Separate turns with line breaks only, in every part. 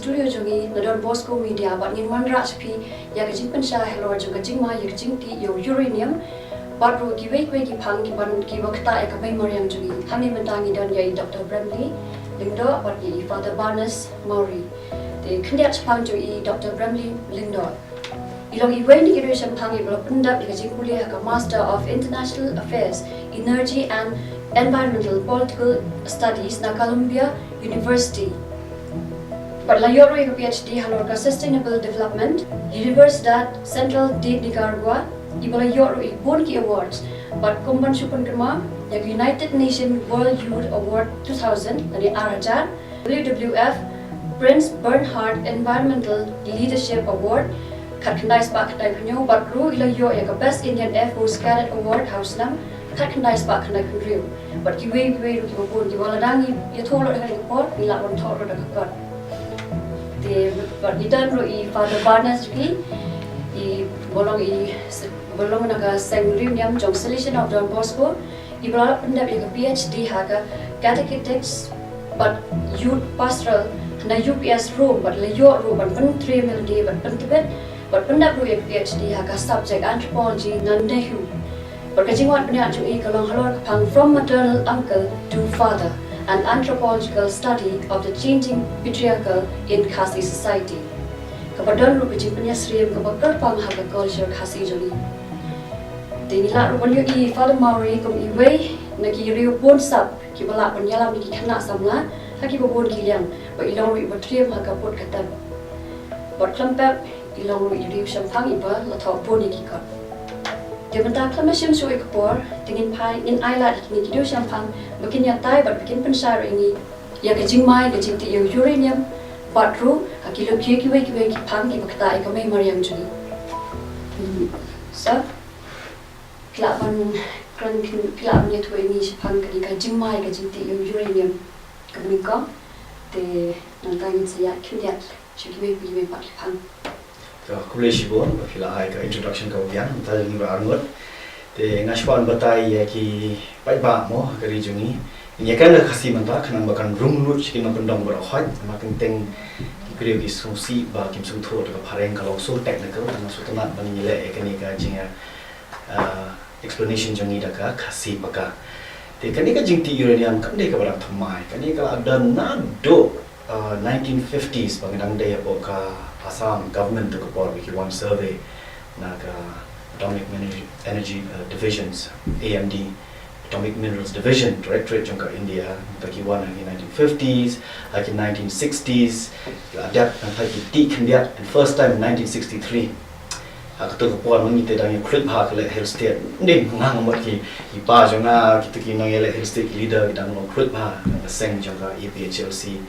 studio jongi na Don Bosco Media but ngin man rach pi ya ka jing pensha hello jong ka jing ma ya ka jing ti yo uranium but ro ki wei ki phang ki ban ki wakta e ka mai mariam jongi thami mentangi dan ya Dr. Bramley Lindo but ye Father Barnes Maury the khndiat phang jo I Dr. Bramley Lindo ilong I wei ni ki sham phang I blo punda ka jing kulia ka Master of International Affairs Energy and Environmental Political Studies na Columbia University. But la yoro yung PhD halor ka Sustainable Development, Universidad Central de Nicaragua, ibala yoro ibon ki awards. But kumban syukun kema, yung United Nations World Youth Award 2000, nari Arajan, WWF Prince Bernhard Environmental Leadership Award, katkandai spa katay punyo, but ru ila yo yung Best Indian Air Force Cadet Award house nam, katkandai spa katay punyo. But kiwe ru kibabun, kiwala dangi, yatolo dengan report, bila on toro dengan kakot. But idan ro I Father Barnes ki I bolong naga Sangrium jong solution of Don Bosco I bolong pendap I PhD haga catechetics but youth pastoral na UPS room but le yo room but pen 3 mil day but pen tibet but pendap ro I PhD haga subject anthropology nan nehu but kajingwat penya ju I kalong halor kapang from maternal uncle to father an anthropological study of the changing patriarchal in Khasi society. Kapadon ru kajing penyasriam kabakar pang haga culture Khasi joli. Dinila ru banyo I Father Maury kum I way nagi riu pon sap ki bala penyalam ki khana samla haki babon ki liang ba ilong ru batriam haga pot katab. Bot klampap ilong ru riu sampang iba la thaw pon ki kat. Jabanta klamashim so ekpor tingin pai in island ni kido sampang makin yatai but bikin pensar ini ya kajing mai kajing ti uranium patru akilo ki phang ki bakta ka mai mariam juni sa klaban kran klab ni thoi ni phang ka kajing mai kajing ti uranium kamni ko te nang saya khyat chiki we pat phang
Kuleshi bon, pila ai ka introduction ka ubian, ta ni ra angot. Te ngashwan batai ya ki pai ba mo kari jungi. Ni kan ka khasi manta khanang bakan room lut chikin ma pendong bro khoi, ma teng ki kriyo ki susi ba kim sung tho ka phareng ka lo so technical ta so tana ban ni le ekani ka jinga explanation jungi da ka khasi paka. Te kani ka jingti uranium kan de ka barang thamai, kani ka adan na do 1950s pangidang de po ka Assam government took a we one survey naga atomic energy divisions AMD atomic minerals division directorate jangka India taki one in 1950s like in 1960s adapt and taki tik India and first time in 1963 aku tu puan mengite dang klub ha kele health state nim ngang mot ki pa janga kita ki nang ele health state leader dang long klub ha seng jangka EPHLC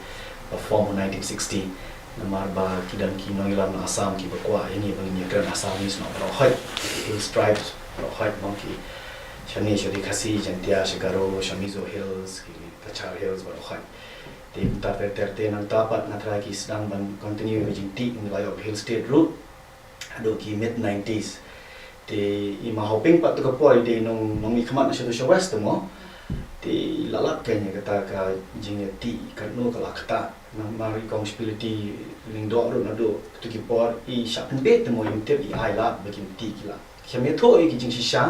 form 1960 namar ba kidan ki nongilam Assam ki bakwa ini bangni kran Assamese no ro hoi hills tribes ro hoi monkey chani shodi khasi jantia shigaro shamizo hills ki tachar hills ro hoi te ta terte nang tapat natra ki sedang ban continue jing ti in the of hill state route ado ki mid 90s te ima hoping pat to ko poi de nong i khamat na sho west mo te lalap kanya kata ka jing ti kan no kala kata nang mari responsibility lingdo ro na do to ki por I shapen be te mo yum te I la bakin ti kila khame tho I ki jing sha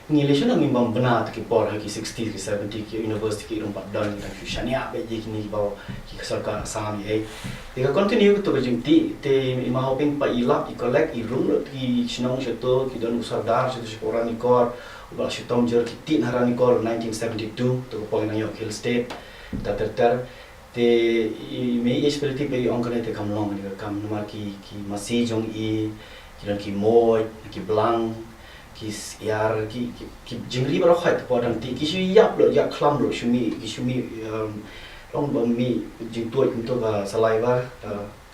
ni le shona ngi bam bana to ki por ha ki 60 ki 70 ki university ki rum pat dan ki ta shania be ji ki ni ba ki sarkar Assam ye te ka continue to jing ti te ma hoping pa I la I collect I rum ro ki shnong sheto ki don usardar sheto shpora ni kor ba shetom jer ki tin harani kor 1972 to ko na yo hill state ta ter te me espiriti pe ongkane te kam long ni kam numar ki masi jong I kiran ki moy ki blang ki yar ki jingri baro khat podam ti ki shu yap lo ya klam lo shumi long bam mi jing to kum to ga saliva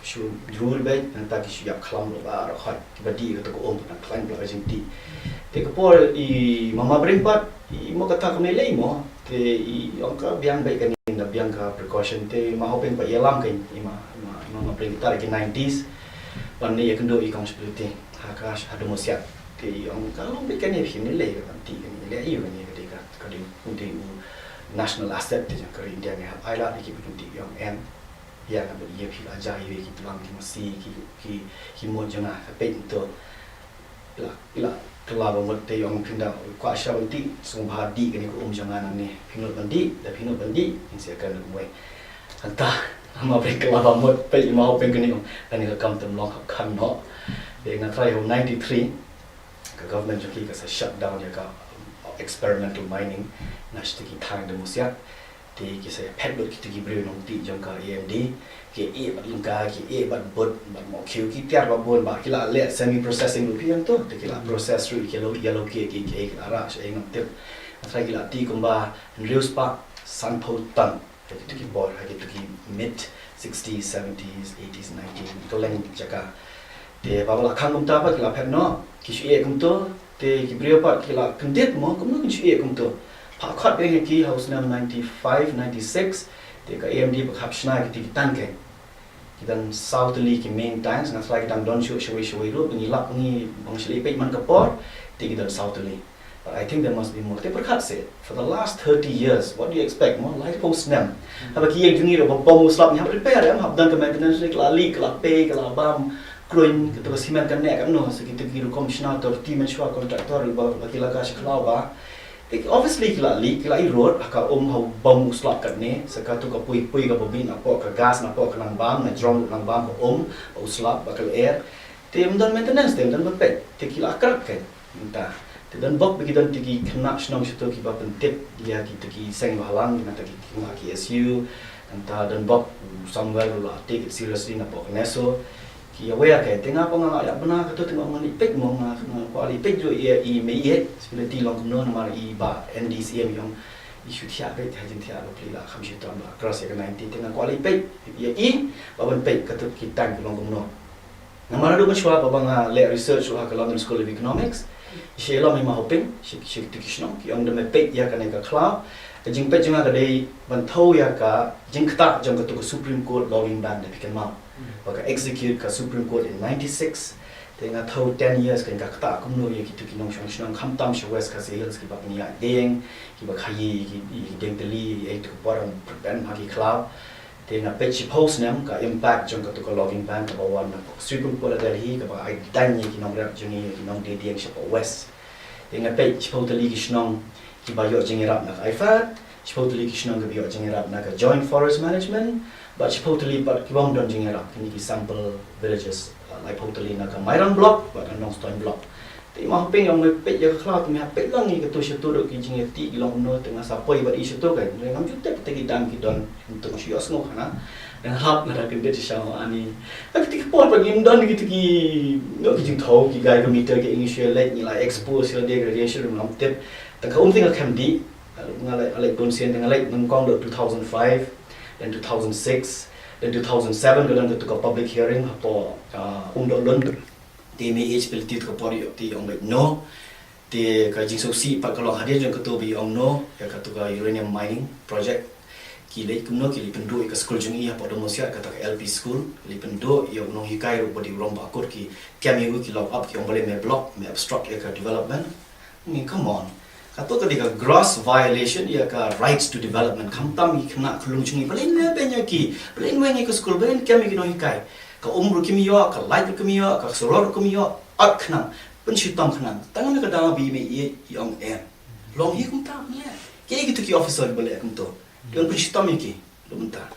shu drul be ta ki shu yap klam lo ba ro khat ki badi ko ko om ta klan bla jing ti te ko por I mama bring pat I mo kata ko ne lei mo te I ongka biang be kan na biang ka precaution te ma hoping pa yalam kan ima bring tar ki 90s pan ne yakndo I responsibility hakash ado mosiat te ongka long be kan ne him ne lei kan ti kan le I kan ne ka di national asset te ka India ne ai la ki bi ti yong en ya kan dia pil ajar ye ki pelang ki masih ki mo jangan pe untuk ila kelaba mot te yong pinda kwa sha banti sung bha di kan ko jangan ni pinot bandi da pinot bandi in sia kan moi anta ma pe kelaba mot pe ma ho pe kan ni kan ni ka kam tam long kan no de nga try 93 ka government joki ka sa shut down ya ka experimental mining nashti ki thang de musia thì cái sẽ phép được cái brio nông thị trong cả AMD cái bat lengkap cái bat bot bat mau kêu cái tiar bat bon bat kila le semi processing lu pian tu thì kila process through yellow cái arah saya ingat tip saya kila ti kumba real spark sample tan cái board cái mid 60s 70s 80s 90s itu lain jaga thì bawa lah khang kumta bat kila phép nó cái chuyện kumto thì cái brio bat kila kendit mo kumno cái chuyện kumto Pakhat dengan ki house nam 95, 96 Teka AMD berkhab shnai kita tan ke kita southerly ki main tanks ngas lagi kita don shoi ru pengilap ni bang shli pe man kapor kita southerly but I think there must be more te berkhab se for the last 30 years what do you expect more light post nam haba ki yang jungi ro bom slap ni hab repair am hab dan ke maintenance lali kala pe kala bam kruin kita simen kan nek no so kita ki ro commissioner tor team and shwa contractor ba kila ka shklau ba obviously kila road aka hau bom slap kat ni sekatu ka pui ka bobin apa ka gas na apa ka nang bam na drum nang bam ka au slap bakal air tem dan maintenance tem dan bepet te kila akrak kan entah te dan bok bagi dan tigi kena snong situ ki ba pentip dia kita ki seng halang na tagi ki SU entah dan bok somewhere la take it seriously na apa neso ki aware ke tengah panga ya benar kata tengah mani pek mo nga kuali pek jo i me ye seperti long no nama i ba NDCM yang isu tia pek hajin tia lo pli la kham shi tam la cross ya 90 tengah kuali pek ye i ba ban pek kata kita long no nama do mashwa ba banga le research wa ka London School of Economics she lo me ma hoping she tikishno ki ong de me pek ya ka ne ka cloud jing pek junga ka dei ban thau ya ka jing kta jong ka to Supreme Court logging ban de pikan ma Baka execute ka Supreme Court in 96 Tengah tahu 10 years kan kata kumno ye kitu kinong shong kham tam sho west ka sales ki bak niya deng ki bak hayi ki deng teli e to param ban hagi club tengah page post nam ka impact jong ka to logging ban ka bawan na Supreme Court Delhi ka ba ai dan ye kinong rap jungi kinong de deng sho west tengah page post teli ki shnong ki ba yo jingi rap na IFAD Shpo tuli ki shnong ka bi yo jingi rap na ka Joint Forest Management but supposedly but kibang don jingera kini ki sample villages like totally na ka Mairan block but anong stone block ti ma ping yang pe ya khla tu me pe lang ni ka to shito do ki jinge ti long no tengah sapoi but isu to kan ngam jute te ki dan ki don untuk shi osno khana dan hap na ka bet sha ani ak ti por pa gim don ki ti no ki jing thau ki gai ka meter ki initial like ni la expose your degradation ngam tip ta ka thing ka kham di ngalai alai bon sien ngalai nang kong do 2005 in 2006 in 2007 kadang ketika public hearing apa undang DMH pilih tu kapori ti ong no ti kajing sosi pak kalau hadir jang ketua bi ong no ya ketua uranium mining project kile kumno kile pendu ke school jungi apa domosia kata LP school li pendu ya no hikai ro bodi rom bakor ki kami ki lock up ki ong boleh me block me obstruct ya development ni come on Kato ketika gross violation ia ka rights to development kamtam i kena kulung chungi balen me benya ki balen wengi ke school balen kami ki no hikai ka umru kimi yo ka light kimi yo ka soror kimi yo at kena pensitam kena tangan ka dama bi me i yong em long hi kumtam ne ke gitu ki officer bale kumto don pensitam ki lo mentar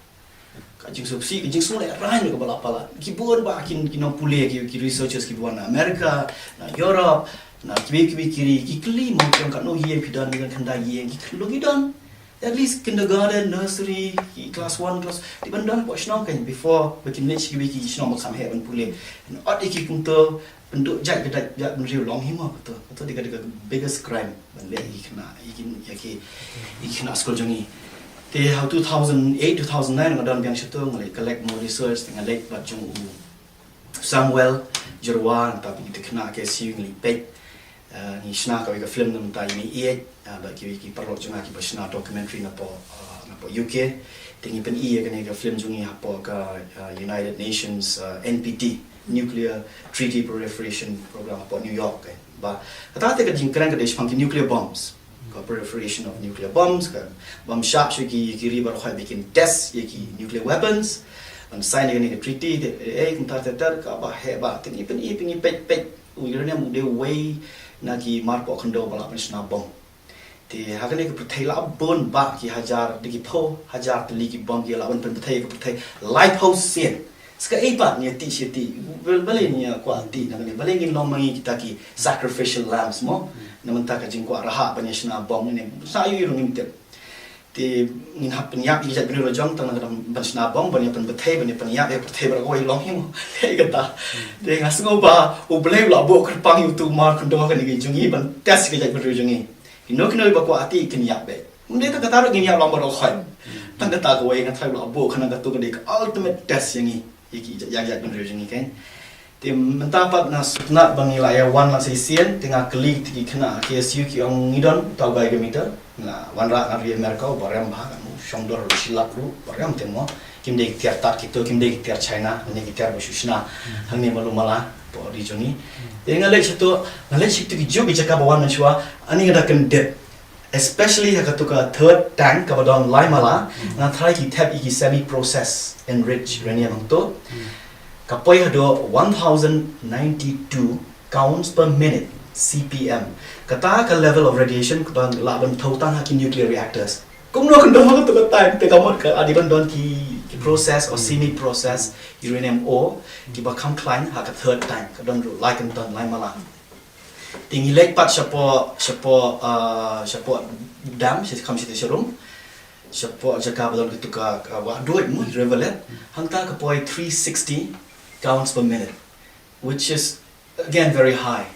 ka jing subsi ki jing semua ran ka bala pala ki buan ba kin no pule ki researchers ki buan America na Europe na kibi kiri ki kli mo yang kat no ye pidan dengan kanda ye ki klo gidan at least kindergarten nursery ki class 1 class di bandan po shnong kan before bikin niche kibi ki shnong mo sam he ban pule no at ki kunto penduk jat gedak jat menriu long hima betul diga biggest crime ban le ki kena ikin ya ki kena school jongi te how 2008 2009 ngadon biang situ ngalai collect more research dengan lek bat jong Samuel Jerwan tapi kita kena ke siu ngali pek ni shna ka film nam ta ni ba ki parlo junga ki shna documentary na po UK tingi pen ka film jungi apa ka United Nations NPT Nuclear Treaty Proliferation Program apa New York ba kata ka jingkran ka desh ki nuclear bombs ka proliferation of nuclear bombs ka bomb shop ki riba khoi bikin test ki nuclear weapons ban sign ni ke treaty de kunta tetar ka ba he ba tingi pingi pek uranium de way na ki marpo khando bala pnisna bom ti hakane ke prthela bon ba ki hajar de ki pho hajar tli ki bom ki la ban prthai ke prthai lighthouse sen ska ba ni ti shiti bale ni kwa ti na ni bale ngin lomang kita ki sacrificial lambs mo na man ta ka jing kwa raha ban yasna bom ni sa yu rungin te ti ngin hap nyap i jat bro jong tang na ban sna bom ban pan prthai ban pan yap e prthai ba oi long him he ka ta de nga sngo ba u blame la bo kan pang yu tu mar kan do ka ni jungi ban test ke jat bro jungi inok ba kwa ati kin yap be munde ka ta ro gin yap long ba ro khoi tang ka ta ko we nga thai la bo kan ka tu ka de ultimate test yangi iki yang bro jungi kan ti menta pat na sutna bangi la ya wan la sesien tinga klik ti khna KSU ki ong ngidon ta ba ga meter na wan ra ari America barem ba kan shongdor silak ru barem temo kim de tiar tat ki to kim de tiar China ne ki tiar bushna hangni malu mala po ri jongi tenga lek chto ngale chik tu ki jo bi chaka bawan na chwa ani ga kan de especially ha ka tu ka third tank ka badon lai mala na thai ki tap ki semi process enriched uranium to kapoi hado 1092 counts per minute CPM kata ka level of radiation ban laban thotan ha ki nuclear reactors kum no kan do ha to ka time te ka mod ka adiban don ki process or semi process uranium ore ki ba kam klein ha ka third time ka don like and don lai mala tingi lek pat chapo dam se kam se serum chapo jaka ba don ki to ka wa doi mu riverlet hangta ka poi 360 counts per minute, which is again very high.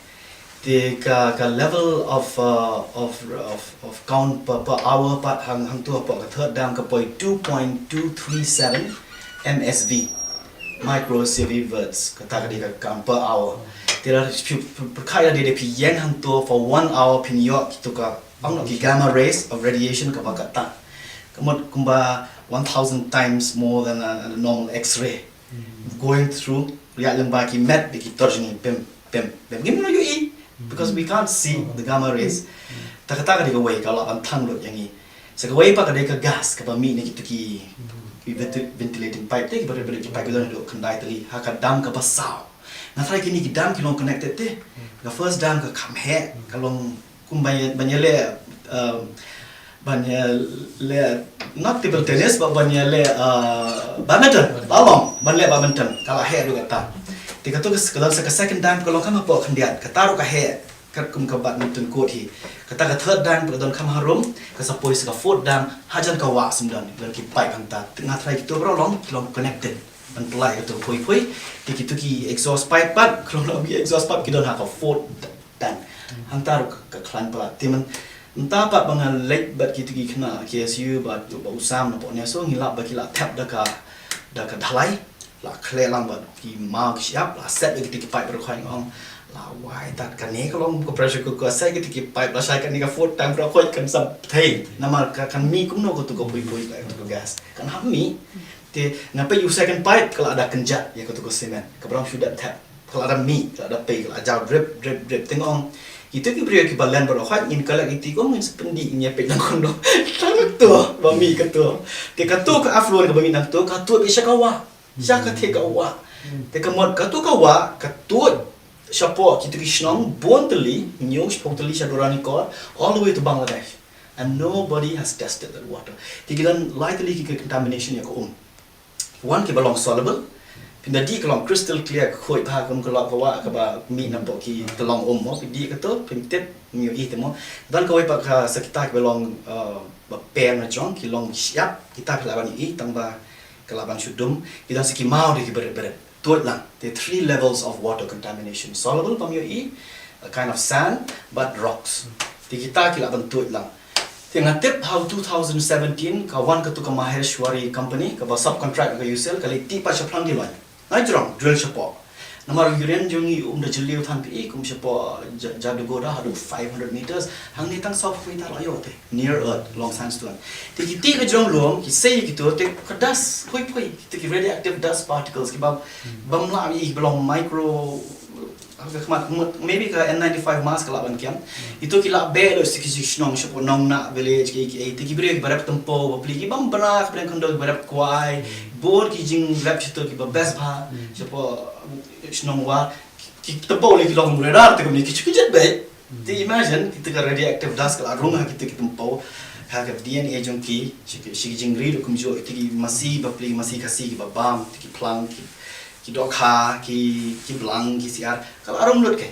The level of count per hour pat hang tu apa third down ka poi 2.237 MSV microsieverts kata ka count per hour. Tira perkaya de pi yen hang tu for 1 hour pin yok tu ka ang ki gamma rays of radiation ka bakata. Kamot kumba 1000 times more than a normal X-ray. Going through realm baki met biki torjini pem gimno yu I because we can't see the gamma rays takata ka way ka la an thang lo yangi sa ka way pa ka ka gas ka ba mi ni ki ventilating pipe te ki ba pipe don do kandai tali ha ka dam ka ba saw na thai ki ni ki dam ki long connected te ka first dam ka kam he ka long kumbay banyale banyale not table tennis but banyale badminton balong banle badminton kala he do kata ti kato kalau sa second dam kalau kama po khandiat kataru ka he kat kum ka badminton court hi kata ka third dam don kama harum ka sa pois ka fourth dam hajan ka wa sumdan ber ki pipe hangta tengah trai ki to bro long connected ban plai ka to poi ti ki exhaust pipe pat kalau bi exhaust pipe ki don ha ka fourth dam hangta ka klan pala ti man entah apa bangal lek bat ki khna KSU bat ba usam na po nya so ngila ba ki la tap da ka dhalai la khle lam ba ki ma ki siap la set ki pipe ro khang ong la wai tat ka ne ka long ko pressure ko sai ki pipe la sai ka ni ka foot time ro khoi kan sab thei namar ka kan mi kum no ko tu ko pui ka tu gas kan ham mi te ngapai you second pipe kalau ada kenjat ya ko tu ko cement ka brang sudah tap kalau ada mi kalau ada pe kalau ajau drip tengong itu ki brio ki balan bro khat in kala iti ko min sependi nya pe lang kondo tanuk tu bami ka tu te ka tu ka aflor ka bami nak tu ka tu bi shakawa shaka te ka wa te ka mod ka tu ka wa ka tu shapo ki tu kishnong bontali nyos potali shadorani ko all the way to Bangladesh and nobody has tested that water ti kidan lightly ki contamination ya ko one ki belong soluble pindah di kalau crystal clear khoi pha kam kalau kawa ka ba mi na bo ki tolong mo di ka to pintet mi I temo dan koi pa ka sakita ki belong ba pen na jong ki long siap kita pelaban I tang ba kalaban shudum kita siki mau di ki beret tuat lang the 3 levels of water contamination soluble pam yo I a kind of sand but rocks di kita ki laban tuat lang Tengah tip how 2017 kawan ketu ka Maheshwari company ka ba subcontract ka usel kali ti pa chaplang di loy nai drong drill chapo namar yuren jongi da jeliu than pi kum chapo jadu goda hadu 500 meters hang ni tang south wi ta layo te near earth long sandstone ti ki ka jong lom ki sei ki to te ka dust poi ti ki radioactive dust particles ki ba bam la I belong maybe ka N95 mask kala ban kiam itu kila be lo sikisi snong shapo nong na village ki ti kibre ki barap tempo bli ki bam bana ka kondo barap kwai bor ki jing rap chito ki best ba shapo snong wa ki tempo le ki long radar te ki chukit be ti imagine kita ka radioactive dust kala rung ha kita ki tempo ha ka DNA jong ki shi jing ri kum jo ti ki masi bapli masi kasi ki bam ti ki plang ki dokha ki blang ki siar kala arong lut ke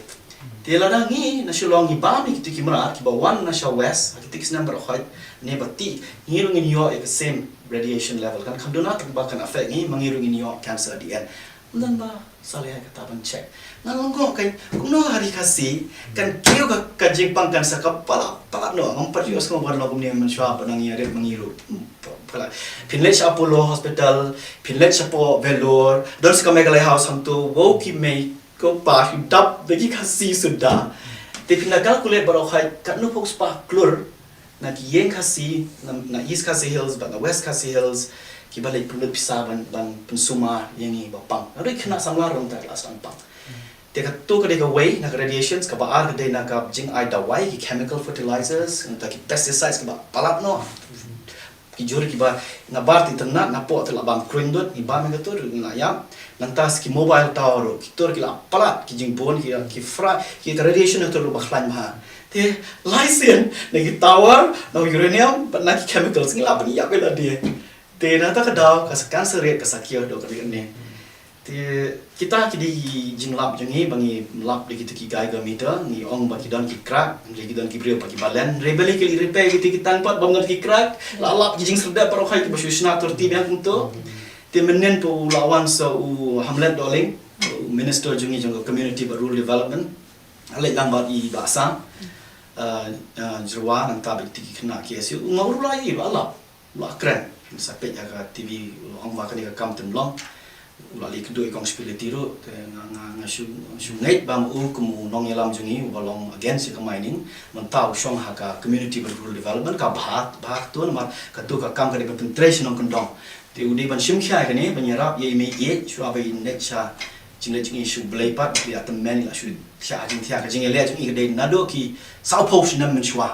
te lada ngi na shulong ki bam ki ki mara ki ba one na sha west ki tik number khoi ne bati ngirung in yo the same radiation level kan khamdona ba kan affect ngi mangirung in yo cancer di en dan ba sale ka ta ban check ngalong ko kai kuno hari kasi kan kio ka jingpang kan sa kapala pala no ngam partios ko bar no kumni man shwa ba nang yare mangiru pala pinlet apollo hospital pinlet chapo velor don ska megalai house ham to wo ki me ko pa hi dap begi kasi sudah te pina calculate baro khai kan no fox pa klur na ki yen kasi na east kasi hills but na west kasi hills ki balai pulut pisaban ban pensuma yengi bapang ri khna samlar rom ta last pang te ka to ka de ka way na radiations ka ba ar ka de na ka jing ai da wai ki chemical fertilizers ta ki pesticides ka ba palap no ki jor ki ba na bar ti tanna na po ta labang krindot ni ba me ka tur na yam nantas ki mobile tower ki tur ki la palat ki jing bon ki fra ki radiation to ba khlan ma te lysin na ki tower na uranium but na ki chemicals ngi la ba ni ya bela de te na ta ka daw ka cancer rate ka sakio do ka ni te kita ki di jing lab jing hi bangi lab de ki gai ga meter ni ong ba ki don ki crack ni ki don ki brio pa ki balen rebel ki repair ki tan pat bam ki crack la lab ki jing serda par khai ki ba shuna tur ti biang tu te menen pu lawan so hamlet doling minister jing jing community ba rural development ale gang ba i ba sam jirwa nang ta bi ti ki khna ki asu ngau la i ba la kren sampai jaga TV ong ba kan ka kam tem long ulali kedua ikong spiliti ro te nga ngai bam u kumu nong yalam jungi balong against ka mining mentau shong ha ka community rural development ka bahak tu ma ka tu ka kam ka de penetration nong kondong te udi ban shim kha ka ni banyarap ye me ye shu abai nek cha jingle jingi shu blai pat bi atam men la shu sha jing thia ka jingle le jingi de nado ki sau post nam men shwa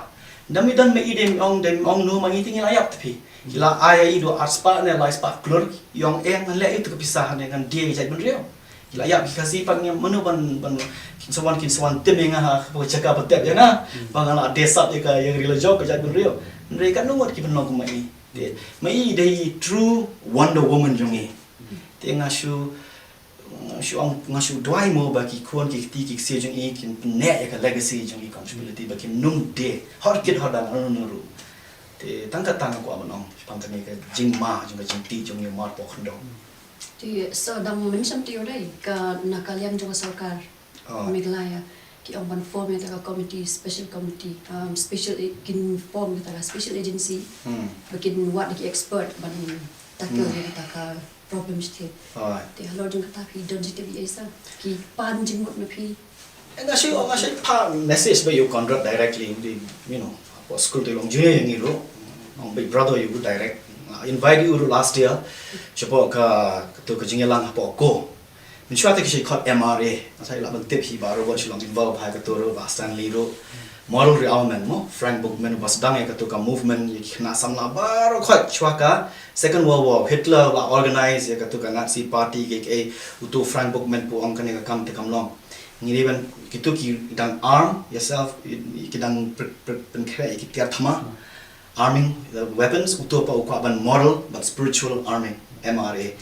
dami dan me idem ong no mangi tingil ayap tapi kila ayah itu arspa ne la spa klur yang le itu kepisahan dengan dia jai benrio kila ya kasih pang yang menu ban kinsawan temenga ha jaga betep ya na bangala desa ya ka yang rila jog jai benrio mereka nuwat ki benong mai de mai de true wonder woman jongi te ngashu ngashu dwai mo bagi kuan ki ti ki se jongi kin ne ya ka legacy jongi responsibility bagi num de hot kid hodan anu te tangkat tang ko abanong pangkani ka jingma jung ka jingti jung ni mar po khandong
ti so dam mention ti ore ka nakalian jung sarkar Meghalaya ki ang ban form ta ka committee special committee special kin form ta ka special agency bakin what the expert ban tackle ta ka problems ti ti halo jung ka pi don jite bi esa ki pan jing mot na pi
ngasih pa message ba you conduct directly you know what school te long junior yang iro ong big brother you direct invite you last year chapo ka to ka jingelang po ko min shwa te ki khot MRA asai la ban tip hi baro ba shilong involve ha ka to ro ba Stanley ro moral rearmament mo Frank Bookman was dang ka to ka movement yi khna samla baro khot chwa ka second world war Hitler la organize ya ka to ka Nazi party ke utu Frank Bookman po ong ka ne ka kam te kam long ngiriban kitu ki dang arm yourself ki dang pen kre ki tiar thama arming the weapons utopa ukwaban moral but spiritual arming MRA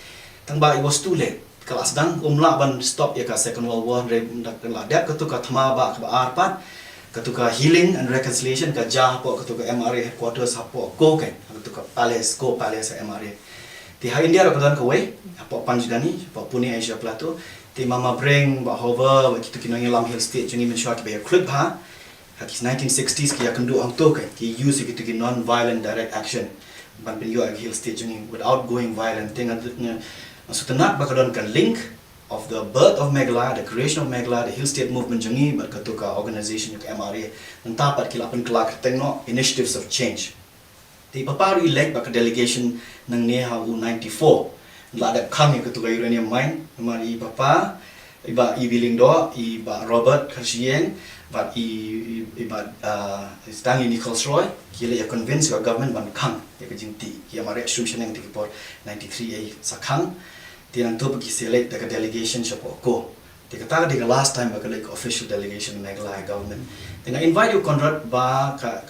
tangba it was too late kelas dang umla ban stop ya ka second world war re la dep ka tu ka thama ba ka arpat ka tu ka healing and reconciliation ka ja po ka tu ka MRA headquarters hapo ko ka tu ka palace MRA ti ha India ra ka way hapo Panjgani hapo Pune Asia Plateau ti mama bring ba hover kitu kinong lam hill state jungi men shwa ki ba club ha ki 1960s ki akan do ang to ki use kitu ki non violent direct action ban bin yo hill state jungi without going violent thing so tanak ba kadon kan link of the birth of Meghalaya, the creation of Meghalaya, the hill state movement jungi ba katuka organization yung MRA ntapat ki lapan klak tengno initiatives of change ti paparu elect ba ka delegation ng neha u 94 la da kami katuka uranium mine mari papa iba Willing Do, iba Robert Karshieng, but iba Stanley Nichols Roy, kila ya convince your government ban kang ya kejingti, ya mari assumption yang tikipor 93 ay sakang, tiang tu bagi select the delegation siapa ko. Dikatakan di last time bagi like official delegation Meghalaya government. Dengan invite you Conrad ba ka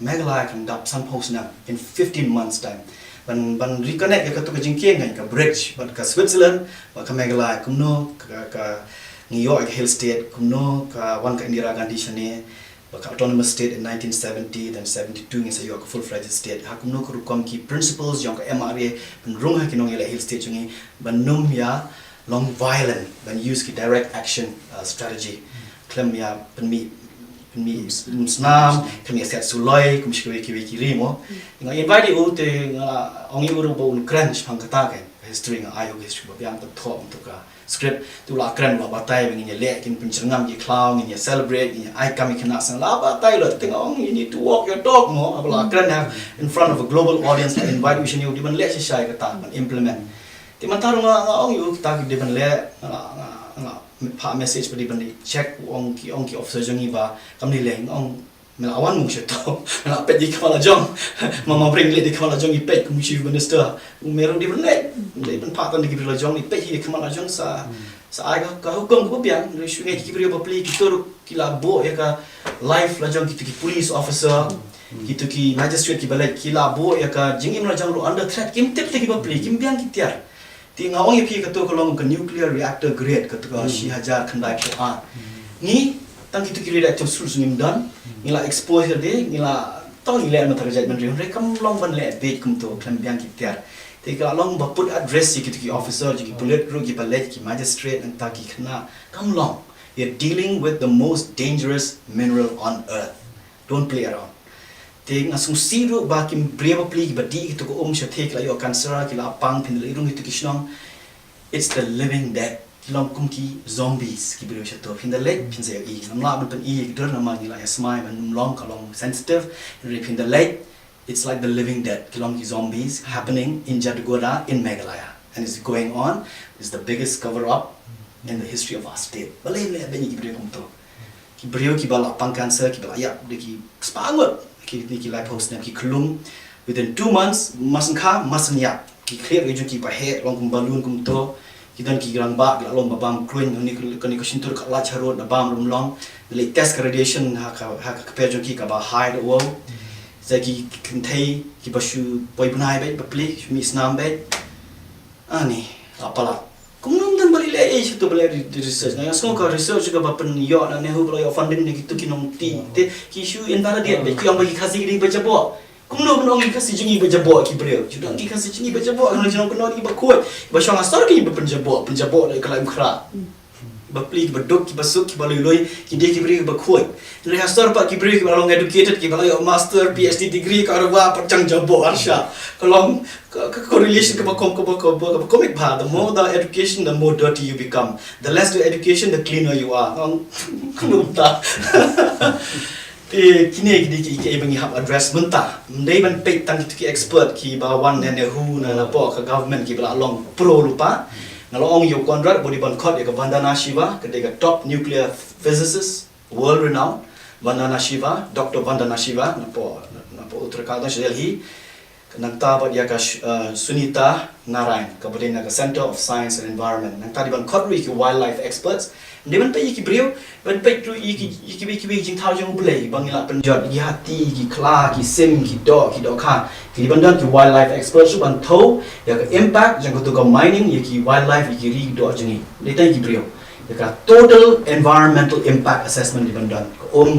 Meghalaya kan dap san post na in 15 months time. Ban reconnect ya katu kejingkian kan ka bridge but ka Switzerland ba ka Meghalaya kumno ka New York Hill State kumno ka wan ka Indira Gandhi shane ba ka autonomous state in 1970 then 72 ngisa York full fledged state ha kumno ku kom ki principles yang ka MRA ban rung ha kinong ila Hill State jungi ban num ya long violent ban use ki direct action strategy klem ya penmi snam kami set suloi kum shikwe ki rimo nga invite u te nga ongi uru bo crunch pangkata kan history nga ayo history bo yang to untuk ka script tu la kran ba batai ngi le kin pinchangam ki clown ngi celebrate ngi ai kami kena sang la batai lo teng ong you need to walk your dog mo abla kran in front of a global audience like invite you shini di ban le shai ka ta ban implement ti man taru nga ong yu ta ki di ban le nga pa message pa di ban check ong ki officer jangi ba kamni leng ong mela awan mu sheto mela pet di kala jong mama bring le di kala jong i pet kum chief minister meron di ban le ban pa tan di kala jong i pet hi kala jong sa ai ka hukum ko biang ri shungai ki brio ba pli ki toru ki la bo ya ka life la jong ki police officer gitu ki magistrate ki balai ki la bo ya ka jingim la jong ro under threat kim tep ki ba pli kim biang ki tiar ti ngawang ipi ka to kolong ka nuclear reactor grade ka to ka shi hajar khandai ko a ni tang kitu ki reactor sul sungim dan ngila exposure de ngila tau ni le ma tarjat ban re kam long ban le be kum to klam biang ki tiar ti ka long ba put address ki ki officer ki bullet crew ki balai ki magistrate and ta ki khna kam long you're dealing with the most dangerous mineral on earth don't play around te ngasung siru ba kim breva pli ba di ki to ko shathe ki la yo cancer ki la pang phin le irung ki kishnong it's the living dead kilom kum ki zombies ki breva shato phin the leg phin se i namla ban pen i dur na ma ni la smai man long kalong sensitive phin the leg it's like the living dead kilom ki zombies happening in Jadgoda in Meghalaya and it's going on is the biggest cover up in the history of our state balai le ben ki breva kum to ki breva ki bala pang cancer ki bala ya de ki spangot ki live host ki klum within 2 months masan kha masan ya ki clear ge ki pa he long kum balloon kum to ki dan ki grang ba la long ba bam kruin ni ko shintur ka la charo na bam rum long le test radiation ha ka pe ki ka ba high the world za ki contain ki ba shu boy bunai be ba pli mi snam be ani apala kum num dan bali le e to bali research na yaso ka research ka ba pen yo na ne hu bali funding ni ki nom ti te ki shu in bara dia be ki ang bagi khasi ni ba jabo kum no nong ki khasi jingi ba jabo ki breu judang ki khasi jingi ba jabo na jong ko ni ba khoi ba shong asar ki ba pen jabo la kala khra ba pli ki ba dok ki ba suk ki ba loi ki de ki breu ba khoi ni asar pa ki breu ki ba long educated ki ba yo master PhD degree ka ba pachang jabo arsha kolong correlation ke comic bha the more the education the more dirty you become the less the education the cleaner you are kunta te kine ki bangi have address menta ndai ban pe tang ki expert ki ba wan ne who na po ka government ki bla long pro lupa ngalong yo Conrad body ban khot ka Vandana Shiva ka de top nuclear physicist world renowned Vandana Shiva Dr Vandana Shiva na po Uttarakhand Delhi nangta ba dia ka Sunita Narayan ka bodena ka Center of Science and Environment nangta di ban khotri ki wildlife experts de ban pe ki breu ban pe tu ki jing thau jong play bangila penjot ki hati ki kla ki sim ki do kha ki ban dan ki wildlife experts ban tho ya ka impact jang ko to ka mining ya ki wildlife ki ri do jing ni tai ki breu ya ka total environmental impact assessment di ban dan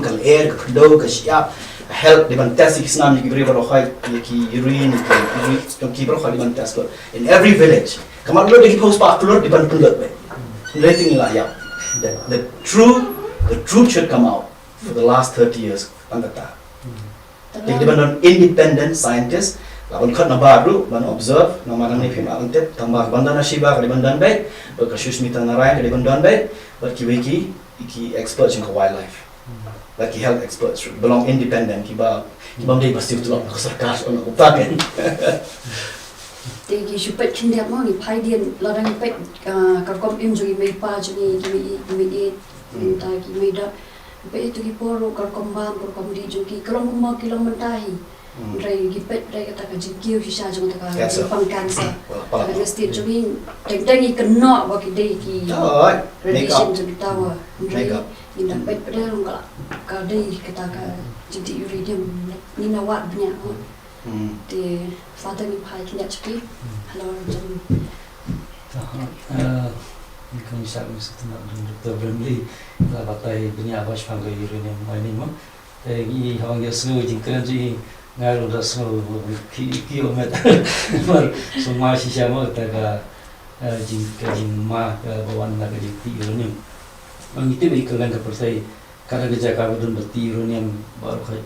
ka air ka do ka siap help di ban test ki snam ki bri baro khai ki urine ki baro khai di ban test in every village kamar lo de ki post pa klor di ban pundat be letting la ya the truth should come out for the last 30 years angata di ban independent scientists la ban khat na ba ru ban observe na ma ni phim ang tep tamba Vandana Shiva ka di ban dan be ka Susmita Narayan ka di ban dan be but ki experts in wildlife like health experts belong independent ki ba mde pasti betul nak sarkas on utak kan
te gi jupet kindia mo ni pai dian ladang pet ka kom im ju mai pa ju ni gi ta gi mai da pe itu gi poro ka kom bam ko kom di ju gi kalong mo kilong mentahi rai gi pet rai kata ka jingkiu sisa ju ta ka pang cancer ka mesti ju ni teng i kena ba ki dei ki radiation ju tawa ni da pet pada ka dei kata ka jadi uridium ni na wat bnya te father ni pai kindia chpi hello jam
Kami sahaja setelah Dr. Bramley lah batai punya abas panggai uranium mining mah. Tapi orang yang semua jingkran je ngaruh dah semua kilometer. Mar semua sisa mah taga jing mah bawan nak jing uranium. Ang itu beri kelan kepercayaan karena kerja kami dun berti uranium baru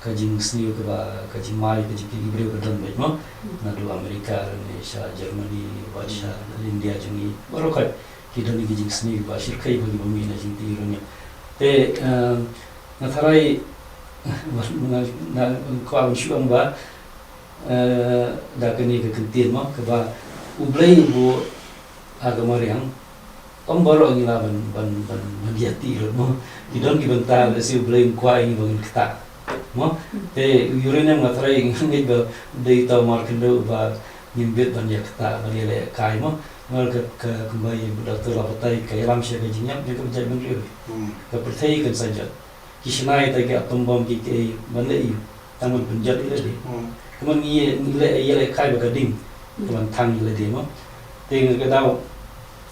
kajing seni ke kajing mai kajing kibri ke dan baik mah. Nadu Amerika, Indonesia, Germany, Russia, India jungi baru kita ni gijing seni basir kai bagi bumi na jing ti ironya te na tharai na ko ang shuang ba da kani ke kentin ma ke ba ublai bu agama yang tom baro ngi la ban biati ro mo kidon ki banta si ublai kwa ngi bang kita mo te urine na tharai ngi ba dei ta mar kendo ba nimbet ban ya kita ban le kai mo Mereka kembali Dr. Lapatai ke alam syariah jinyap dia kerja menteri. Kepercayaan kan saja. Kisnai tadi atom bom kita mana ini taman penjat ini deh. Kemudian ia kai bergading, kemudian tang ini deh mah. Tengok kita tahu,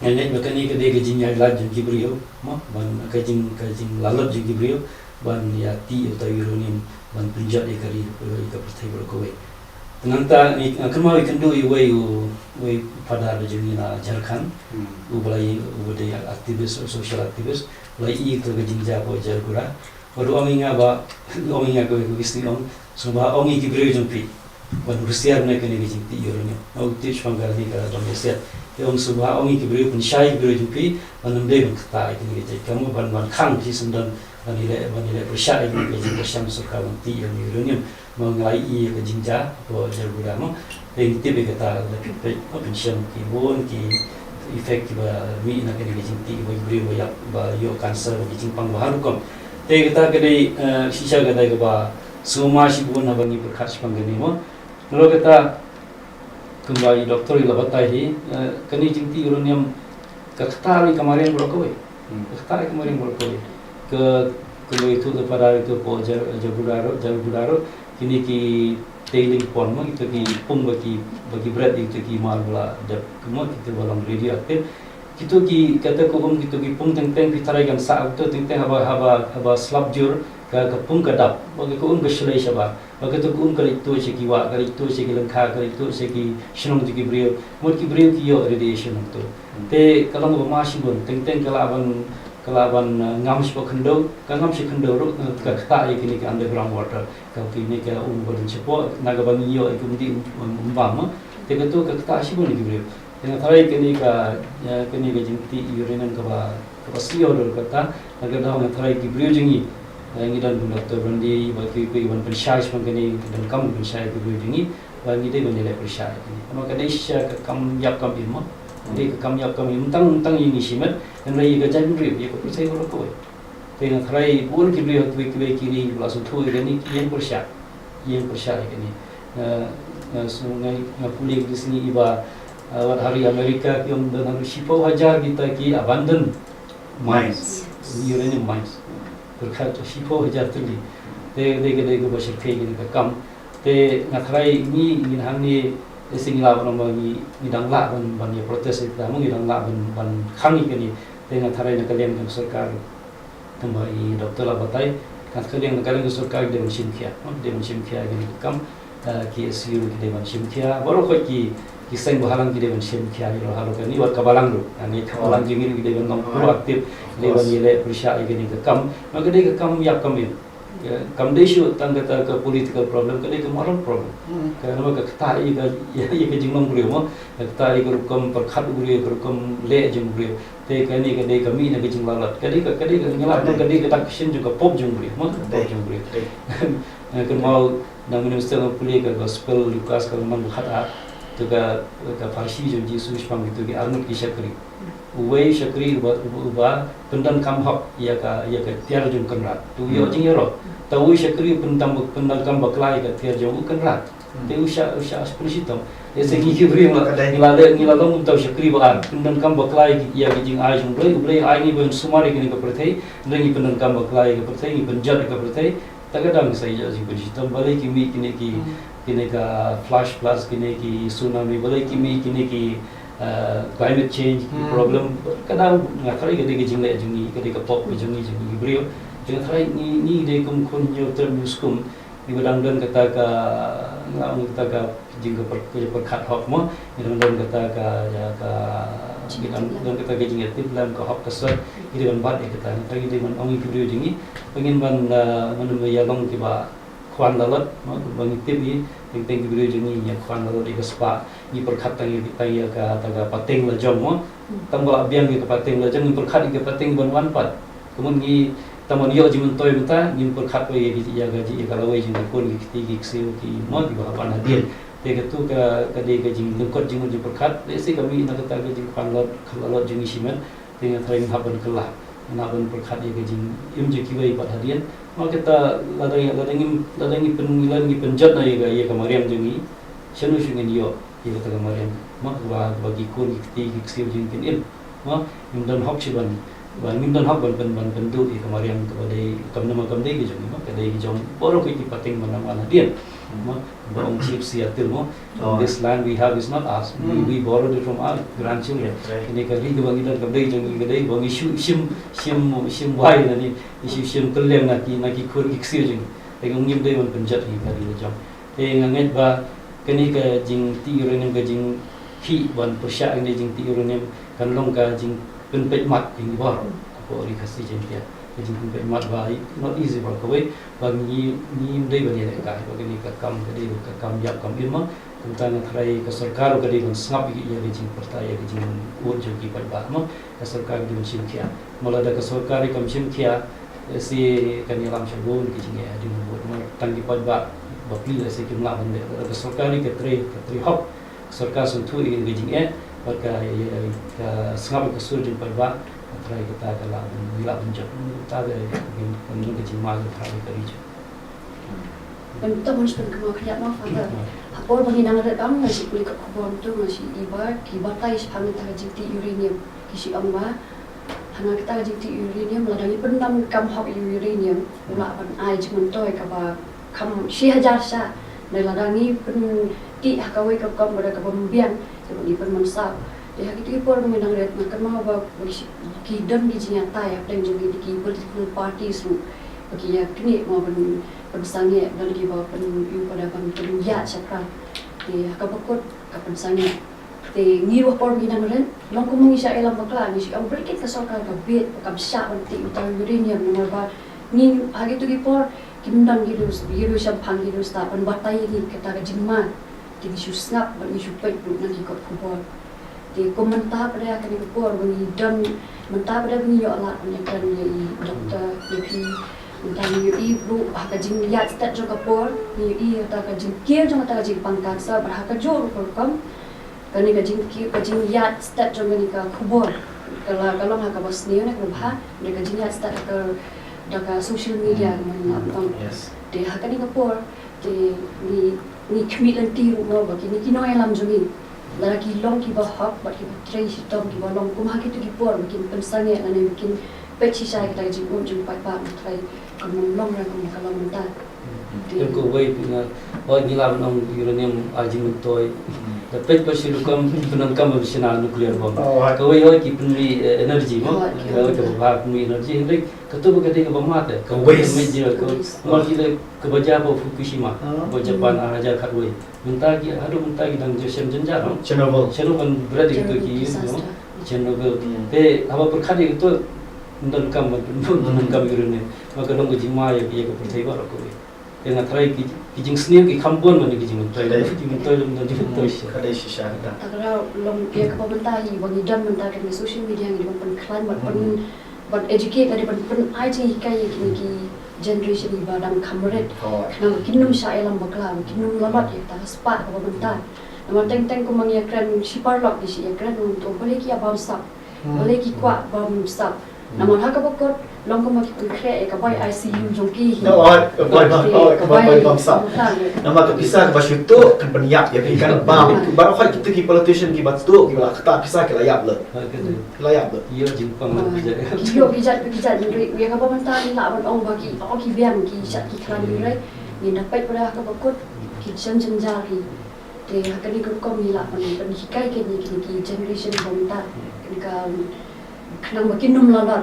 ini bukan ini kita kejinya lalat jengki beriau, mah. Ban kejing lalat jengki beriau, ban ya ti atau uranium ban penjat dia kari kepercayaan berkawai. Nanta ni kemau ikan do iway pada rejuni na Jharkhand ubelai ubede aktivis social aktivis ulai I ke jinja po Jargura baru onginga ba onginga ko isti on semua ongi ki brio jumpi ban Rusia na kene ni jinti yorone au tich pangal ni ka domestia te on semua ongi ki brio pun shai brio jumpi ban mbe ta ini je kamu ban khang ki sundan banile bersya ini ke jinja syam surka ti yorone mengalai ke jinja po Jargura mo yang tiba kata lebih pensiun kibun ki efek ba mi na kene jinti ba brio ba yo cancer ba jingpang ba harukom te kata kedai sisa kata ke ba semua sibun na bangi berkhas panggani mo lalu kata kembali doktor ila batai di kene jinti uranium kata kemarin berokoi kata kemarin berokoi ke itu pada itu po Jargudaro kini ki tailing pond mo itu ki pung bagi berat itu ki mal bola dap kemot itu balang radioaktif itu ki kata ko itu ki pung teng pitarai kan sa auto teng haba slab jur ka pung ka dap bagi ko ke shlai shaba bagi to ko kali to se ki wa kali to se ki langkha kali to se ki shnong ki brio mot ki brio ki yo radiation to te kalang ba masibon teng kelaban ngam siapa kendo, ngam si kendo ru kata ini ke underground water, kau ini ke badan siapa naga bangi yo itu mesti umpama, tapi tu kata siapa ni kibrio, dengan tarai kini ke jinti uranium ke sio dulu kata, naga dah dengan tarai kibrio jengi, yang dan Dr. Brandi bagi iban persyai sepanggini dan kamu persyai kibrio jengi, bagi dia menilai persyai ini, maka dia sya kam yap kam ilmu. Jadi kami mentang ini simat dan lagi kerja beriu, ia percaya orang kau. Dengan hari pun kibri kiri langsung tu ini yang persia ini. Sungai ngapuli di sini iba hari Amerika yang dengan siapa hajar kita ki abandon mines, uranium mines. Berkat siapa hajar tu ni, dia bersih ini kam. Hari ini hanya sing lawan bagi ngidang la ban ya protes itu mung ngidang la ban khangi kini dengan tharai na kalian kan sarkar kembali doktor Lapatai kan kalian sarkar de simkia gini kam KSU de simkia baru ko ki sing bahalang de simkia ro halo kan ni wat kabalang ro ani kabalang jingir de ban proaktif de ban ile persya gini kam maka de kam yak kam kam desu tangga ke political problem ke moral problem kerana maka kata ia ke jingmang beriu mo kata ia kerukum perkhat beriu kerukum le jeng beriu te kani kami na ke jinglalat kadi ngelap kadi tak sin juga pop jeng beriu mo pop jeng beriu kan mau nang minister puli ke gospel Lukas kalau mang khat juga Farsi jadi Sushpang itu ke Arnut ki Syakri Uwei Syakri uba pendan kam hok ia ka tiar jung kenrat tu yo jing yo tahu Syakri pendan kam baklai ka tiar jung kenrat te usha seperti itu ese ki kibri ngilada mun tahu Syakri ba pendan kam baklai ia ki jing ai jung blai ai ni ben sumari ki ni ka perthai ngi pendan kam baklai ka perthai ni penjat ka perthai tagadang saya jing berita balai ki mi kini ka flash floods kini ki tsunami balai kini ki climate change problem kadang ngakai gede jingla jungi gede ka pop jungi brio jangan try ni de kum kun yo term uskum di badang dan kata ka ngam kata ka jingga per khat hok mo ni dan kata ka ya ka dan kata ka jingga tip lam ka hok kasar ini ban bat kata ni tadi de man ongi brio jungi pengin ban manu ya long ki ba kwan lalat mo bang tip ni teng biro jeni nya kwan lalat di spa ni perkhat tang kita ya ka taga pateng la jom mo tambah biang ke pateng la jom ni perkhat ke pateng ban wan pat kemun ni tamon yo jimun toy menta ni perkhat we ya gaji ka lawai jing kon ki ki siu ki mo di ba pan hadien te ke tu ka de ke jing lengkot jing di perkhat le si kami nak kata ke jing kwan lalat jing simen dengan tren haban kelah naban perkhat ye ke jing im je ki we pat hadien maka kita ladangi pengilan ni penjat na ye kamariam jungi senu sungin yo ye kata kamariam mak bagi kun ikti iksil jing tin im ma imdan hok siban ban imdan hok ban pendu ye kamariam kepada kamna kamdai ge jungi mak kadai ge jong borok ki pating mana dia ma bong chip siatil mo this land we have is not us we borrowed it from our grandchildren ini kali ke bangi dan kamdai jungi kadai bangi sim wai na ni isu sim kelem naki kur iksil jing tegong ngim dei ban penjat ni kali jong te nganget ba kani ka jing ti uranium ka jing khi ban persya ni jing ti uranium kan long ka jing penpet mat ni ba ko ri khasi jing dia jing penpet mat ba not easy ba ko we ba ni dei ba ni ka ba ni ka kam yap kam ilma tentang trai ka sarkar ka dei kan snap ya jing pertaya jing ur jo ki ba ma ka sarkar di sim kia mulada ka sarkar kam sim kia si kan yalam shagun ki jing ya di buat ma tangi pa ba bapli la se kimla bande ka sarkar ke trai hop sarkar sun thu in jing e ba ka snap ka sur jing pa ba trai kita kala bila bunjak ta de kan ke jing ma ka trai ka ri
bentuk muncul kemau kerja mau faham apor bagi nang ada kamu nasi kulit kubur tu nasi ibar kibatai sepanjang tengah jiti uranium kisi amma hana kita jiti uranium ladang pendam kam hok uranium ulah ban ai cuman toy kaba kam 10,000 saในladang ni pen ti hakawai ka kam pada ka pembian sebab ni pen mansap dia kita por menang red makan mau ba ki dam di nyata ya plan jadi di political parties tu bagi ya kini mau pensangnya dan lagi bawa pen pada penuyat sakra di kapakot kapensangnya di ngiruh por binang ren long kumung isa elam bakla ni si ang berikit ka sarkar ka bit ka sya unti utar uranium nomor ba ni hari tu gipor kimdang gilu sam phang gilu sta pan batai ni kata ka jingma di isu snap ban isu pet nang ikot kubor di komentar pada akan gipor bani dan mentah pada bani yo ala ni kan ni doktor ep dan UI bro haka jing liat stat jo kapor UI ta ka jing kier jo ta ka jing pangkat sa bar haka jo ko kam kani ka jing ki ka jing liat stat jo ni ka khubor kalau haka bos ni ne ko bha ne ka jing liat stat ka daga social media man tang de haka ni kapor de ni kmilan ti ru no ba ki ni kino elam jo ni lara ki long ki ba hak ba ki trai si tom ki ba long kum ha ki tu ki por ki pensange na ne ki peci saya kita jing jing pai pa trai kamu long rang kalau mentah.
Yang kau baik dengan ni lah nong uranium ajing toy. Tapi pasti lukam penangkam bersihna nuklear bom. Kau baik ki penmi energi mo. Kau ke bahag penmi energi hendak ketua berkata ke bermata. Kau baik meja kau mal kita kebaca apa Fukushima. Apa Japan aja katway. Mentah ki aduh mentah ki dang josem jenjar. Chernobyl berarti itu ki Chernobyl. Te apa perkara itu menangkam uranium. Maka dong ke jima ya ke percaya baru kau. Dengan try kijing senior ki kampun mana kijing try dalam jujur
kadai shisha kita
kalau long dia ke pemerintah bagi dan mentah ke social media ni pen climate pen educate dari pen IT kai ki generation ibadang kamret nang kinum sya elam bakla kinum lamat ya ta spa ke pemerintah Namun teng ko mang yakran siparlok di si yakran untuk boleh ki abam sap. Boleh ki kuat abam sap. Namun hak bakot long ko maki kre ka boy ICU jongki.
No, boy bangsa. Nama ka pisah ka basyuto kan peniap ya kan bam. Baru khoi kita ki politician ki batu ki la kata pisah ki layap le. Layap le.
Iyo jimpang kerja.
Iyo kijat jengri ya ka pamanta ni la ban ong bagi ki biang ki sat ki klan ni rai. Ni dapat pada hak bakot ki jari. Thì cái này cũng có nhiều là mình cái generation của ta cái khang mà kinum la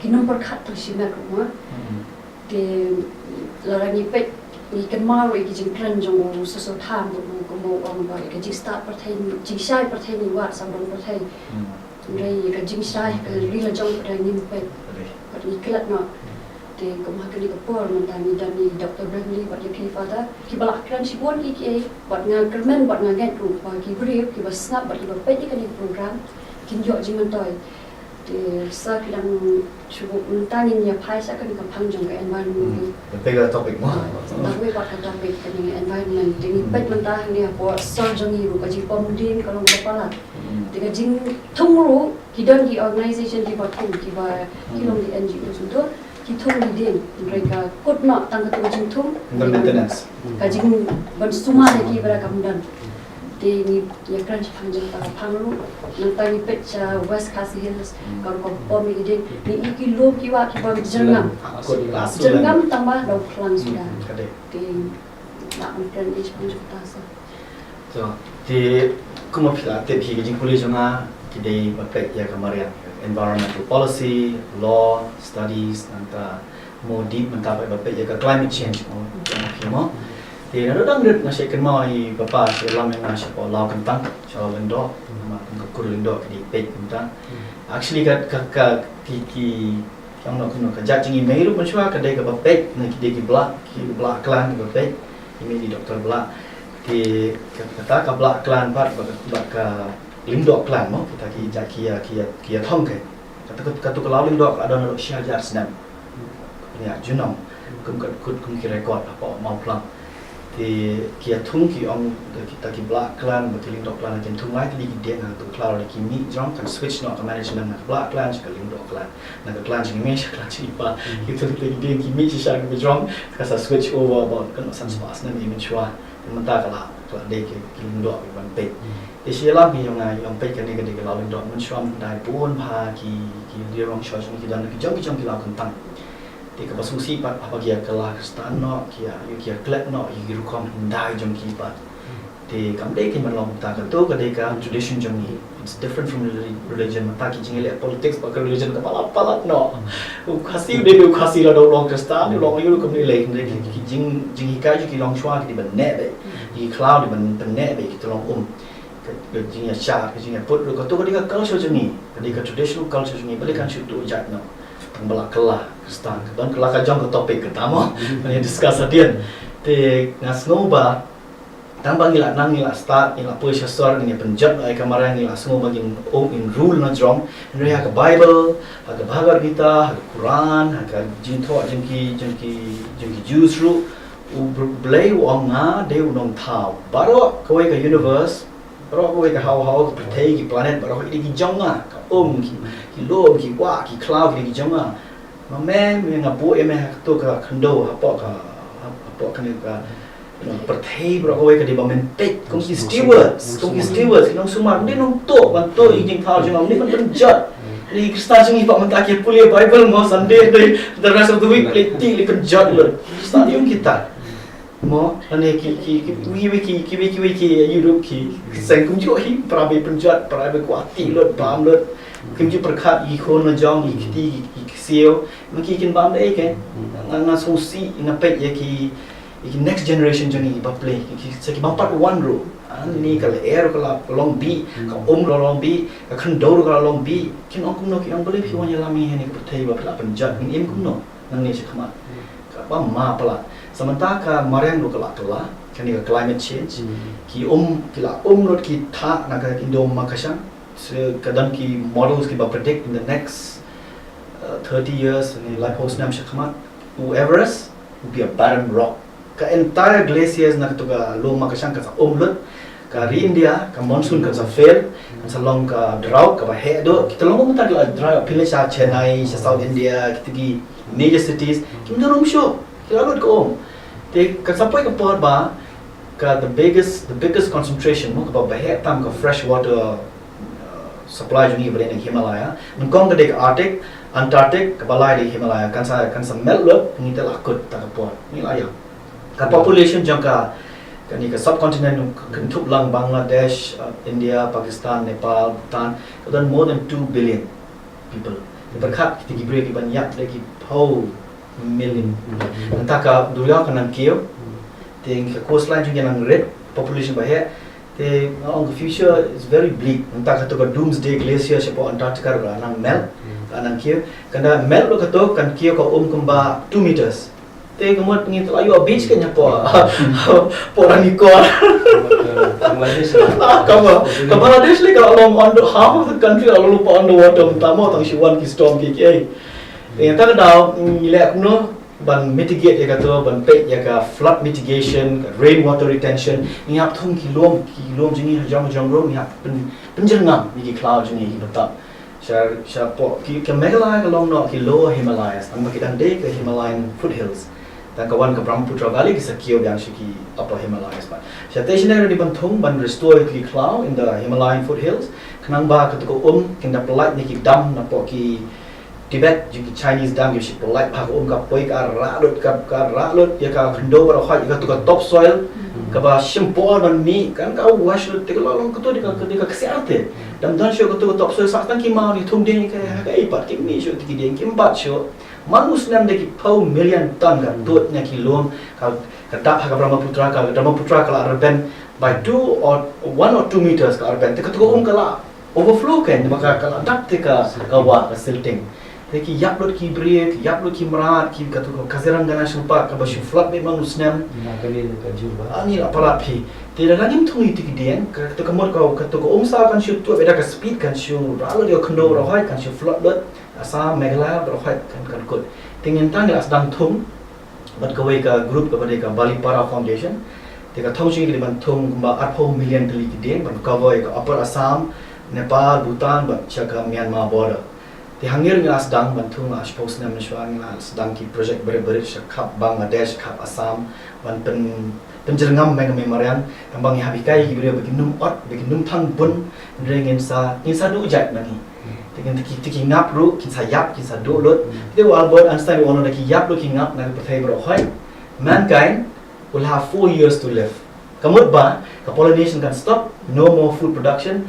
kinum per khat tu sima ko ma thì là ni pe ni kan ma ro ki jing kran jong so tham ko mo on ba cái jing start per thai jing sai per thai ni wa sam don per thai rồi cái jing sai cái ri la jong per ni pe cái ni klat no thì cũng hay cái por mình ta ni dan ni Dr. Bradley buat dia fada ki balak kran si bon ki buat nga kermen buat nga get ru ba ki bri ki bas snap buat ki pe ni program kin yo jing man toy thì sau khi đang chụp ta nhìn nhập hai sẽ có những phăng trong cái environment.
Bigger topic mà.
Đặc biệt là cái topic cái environment thì mình bên ta này có sau trong nhiều cái gì bom điên cái lòng cái là thì cái chính thôngรู้cái đơn cái organization cái bảo thông cái và cái lòng cái NGO chúng tôi cái thông đi đến rồi cái cốt nọ tăng cái chính thông.
Maintenance.
Cái chính vẫn suma này cái berapa kemudian. Di ni yang kan panjang tak panglu nanti ni pecah West Khasi Hills kalau kau bom ni ni kilo kiwa kiwa jengam tambah dau pelan sudah di nak mungkin ini panjang tasa
so di kuma pila te phi jing police nga kidai bakai ya kamaria environmental policy law studies nanta more deep menta bakai ya climate change mo thì nó đang được nasi kenmai bapa selam yang nasi lau kentang so lendo ma kur lendo di page kentang actually ka yang nak kena kerja jingi mai lu mencuba kedai ke bapek ni ki blak klan ke bapek ini di doktor blak thì kata ka blak klan pat ka lendo klan mo kita ki kia thong ke kata lau lendo ada nak share jar snap ya junong kum ki record apa mau plan thì kia thung ki ông kita ki black clan betul lindok clan ken thung lai ki dia nang tu cloud ki mi jong kan switch no to management na black clan ka lindok clan na ka clan chi me clan chi pa ki tu ki dia ki mi chi sha ki jong ka sa switch over about kan san spas na mi chua man ta ka la clan de ki lindok ban pe thì xe lắm thì ông pe cái này cái lao lindok man chua dai pun pa ki dia rong chua ki dan ki jong ki lao kan tang thì cái bác sĩ bắt apa kia kelah stan no kia klet no kia rukom dai jom ki pat thì cảm thấy cái mình lòng ta cái tu cái cái tradition jom ni it's different from religion mata ki jingle politics ba religion ka palat no khasi de do khasi la do long stan do long yu kom ni le ki jing hikai ki long chua ki ban ne be ki cloud ban ne be ki long cái jing ya cha cái jing ya put ro ka tu cái culture jom ni cái traditional culture jom ni balik kan shoot tu jat no belak kelah stan dan kelah kajong ke topik pertama yang discuss hadian te ngas ngoba tambang ngila start ngila push sor ni penjat ai kamera ngila ngoba ngin in rule na jom ni ha ka bible ha ka bhagavad gita ha ka quran ha ka jintho jengki juice ru u blay wong nga de nong thao baro koi ka universe baro koi ka how ka thei ki planet baro ki jong nga ki lom ki wa ki cloud ki jong nga mà mẹ ngapu em tu ka khando apa kan ka perthai bro ko ka di ba men tek kong ki stewards nong sumar ni nong to ban to ijing thao jong ni kan penjat ni krista jing pa man ta ki pulia bible mo sunday day the rest of the week play li penjat lo stadium kita mo ane ki Europe ki sang kum jo hi prabe penjat prabe kuati lo bam lo kim ju perkhat i khon na jong i kiti i siêu mà khi kinh bám đấy cái nga so si na pet ya ki next generation jani ba play ki se ki bam part one ro ni ka le air ka la long bi ka ro long bi ka khan do ka long bi kin ong kum no ki ong believe ki wan ya la mi he ni ka thei ba pla panjat ni em kum no nang ni se khama ka ba ma pla samanta ka marang ro ka la kan ni ka climate change ki la ro ki tha na ka indom ma kasang kadang ki models ki ba predict in the next 30 years in like host nam shakmat Everest will be a barren rock ka entire glaciers na to ka loma ka sangka lut Kari India, ka monsoon kan sa fail, kan sa long ka drought, ka bahe do. Kita long mentar ka drought, pilih sa Chennai, sa South India, kita gi major cities, kita dorong show, kita lalu ko. Te kan sampai ke port ba, ka the biggest concentration mo ka bahe tam ka fresh water supply jungi boleh di Himalaya. Mengkong ka dek Arctic, Antarctic, ka balai di Himalaya, kan sa melt up, ngita lakut tak ka port. Ni layang. Ka population jangka kan ni ke subcontinent kentup lang Bangladesh, India, Pakistan, Nepal, Bhutan, dan more than 2 billion people. Berkat kita gibri ki banyak lagi pau million. Entah ka dunia kan kio, ting ke coastline juga nang red population bahaya. Te on the future is very bleak. Entah ka tu ka doomsday glacier siapa Antarctica nang melt, nang kio. Kanda melt lo ka tu kan kio ka kemba 2 meters. Te kemudian pengin tu ayu beach kan nyapo orang ikor
Bangladesh
Bangladesh le kalau under half of the country kalau lupa underwater utama tang siwan ki storm ki ai yang tak ada nilai kuno ban mitigate ya kata ban pek ya ka flood mitigation rainwater retention ni ap thung kilom jingi hajam rom ni ap penjernam ni ki cloud jingi betak sya po ki Meghalaya along no ki lower Himalayas ang makitan day ke Himalayan foothills dan kawan ke Brahmaputra Valley kisah kio yang siki upper Himalayas ba. Station di Bantung ban restore ki cloud in the Himalayan foothills. Kenang ba ketuko kena pelait ni ki dam na po ki Tibet ki Chinese dam ki si pelait ba ka poi ka ralut ya ka khndo ba khoi ka tuka topsoil ka ba shimpol ban mi kan ka wash lut te long ketu di ka kesiate. Dan syo ka tuka topsoil sa tan ki mau ni thum ding ka ipat ki mi syo ti ding ki mbat syo manus nam de ki pau million ton ka tot nya kilom ka dak ha ka Brahmaputra ka arben by 1 or 2 meters ka arben te ka tu kala overflow kan maka kala dak te ka wa ka silting te ki yap lot ki break yap lot ki marat ki ka tu Kaziranga National Park ka ba shi flood me manus nam
kali ka jurba
ani la pala phi te la ngim thungi ti ki den ka tu ka mot ka tu sa kan shi tu beda ka speed kan shi ralo yo khndo ro hai kan shi flood lot Assam, Meghalaya, berkhidmat kan kut. Tingin tanggal sedang thum, bat kawai ka group ka pada ka Balipara Foundation. Teka thum sini di bantung kumba 4 million kali kiden ban kawai ka Upper Assam, Nepal, Bhutan, ban chaka Myanmar border. Ti hangir ngala sedang bantung la suppose nam nishwa ngala sedang ki project bere-bere kap Bangladesh, kap Assam, ban penjerengam memorian kambang habikai ki bere beginum ot, beginum thang bun, rengin sa du jat nani. Dengan tiki ngap ru kinsa yap kinsa do lot they will Albert Einstein will know that yap looking up na pathai bro hoy mankind will have 4 years to live kamut ba the pollination can stop no more food production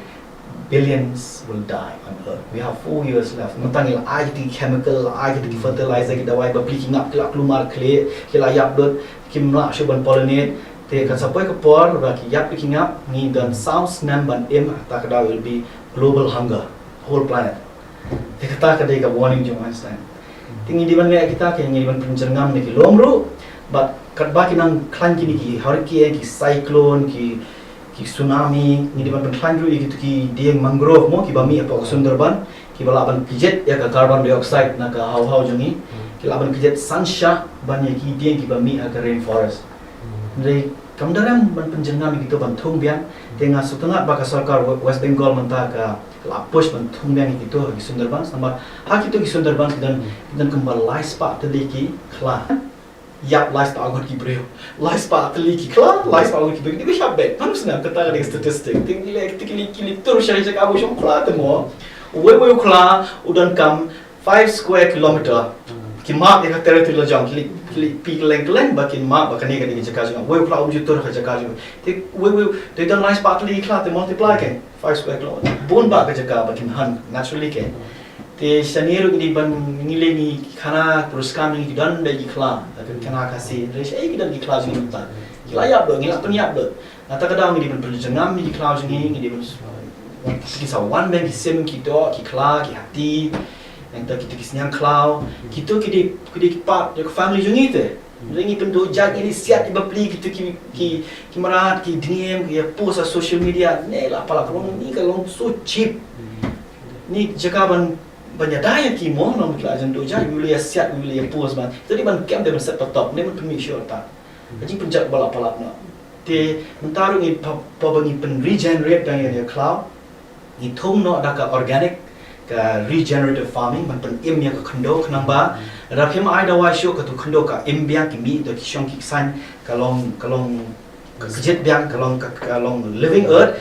billions will die on earth we have 4 years left mentang il ai di chemical ai di fertilizer kita dawai ba picking up kelak keluar clay kila yap lot kimla shuban pollinate te kan sampai ke por ba ki yap picking up ni dan sounds nam ban im tak da will be global hunger whole planet. Kita kadai ka warning jong Einstein. Tingi di mana kita ke ngi ban penjengam ni ki lomru, but kat ba kinang klan kini ki hurricane ki cyclone ki tsunami ni di ban klan ru ki ki dieng mangrove mo ki bami apa Sundarban ki bala ban pijet ya ka carbon dioxide na ka hau jongi ki laban pijet sansha ban ya ki dieng ki bami ka rainforest. Jadi kamdaram ban penjengam gitu ban thung bian dengan setengah baka sarkar West Bengal mentah ka lapus ban thung bian gitu ki Sundarban sama hak itu ki Sundarban dan kembali live spot teliki kla yap live spot agot ki breu live spot teliki kla live spot agot ki breu ni siap bet manus na kata dengan statistik tinggi lek tikili tur syari cak abu syom kla temo we kla udan kam 5 square kilometer ki map ya territory la jang ki pi leng bakin map bakani ka di jaka jang we kla uju tur ka jaka jang te we they don't live spot teliki kla te multiply kan 5 square kilometer bon ba ka jaka bakin han naturally kan te saniru ini ban ngile ni khana puruskam ni dan da ikla akan kana kasi resh ai kidan ikla jing ta kila yap do ngila pun yap do nata kadang ni ban perjengam ni ikla jing ni ban kisah one man kisim ki do ki kla ki hati yang tak kita kisnyang klau kita kidi part ya family jing ite ringi pendo jag ini siat iba pli kita ki marat ki diem ki post sa social media ne la pala kalau ni kalau so cheap ni jakaban banyak daya ki mo nom kla jan do ja wilayah siat wilayah pos ban jadi ban kem de set top ne ban permission ta jadi penjak bala palap na te mentaru ni pabangi pen regenerate bang ya cloud ni thong no da ka organic ka regenerative farming man pen im ya ka khando khnamba raphim ai da wa sho ka tu khando ka im bia ki mi da ki shong ki san kalong kejet biang kalong living earth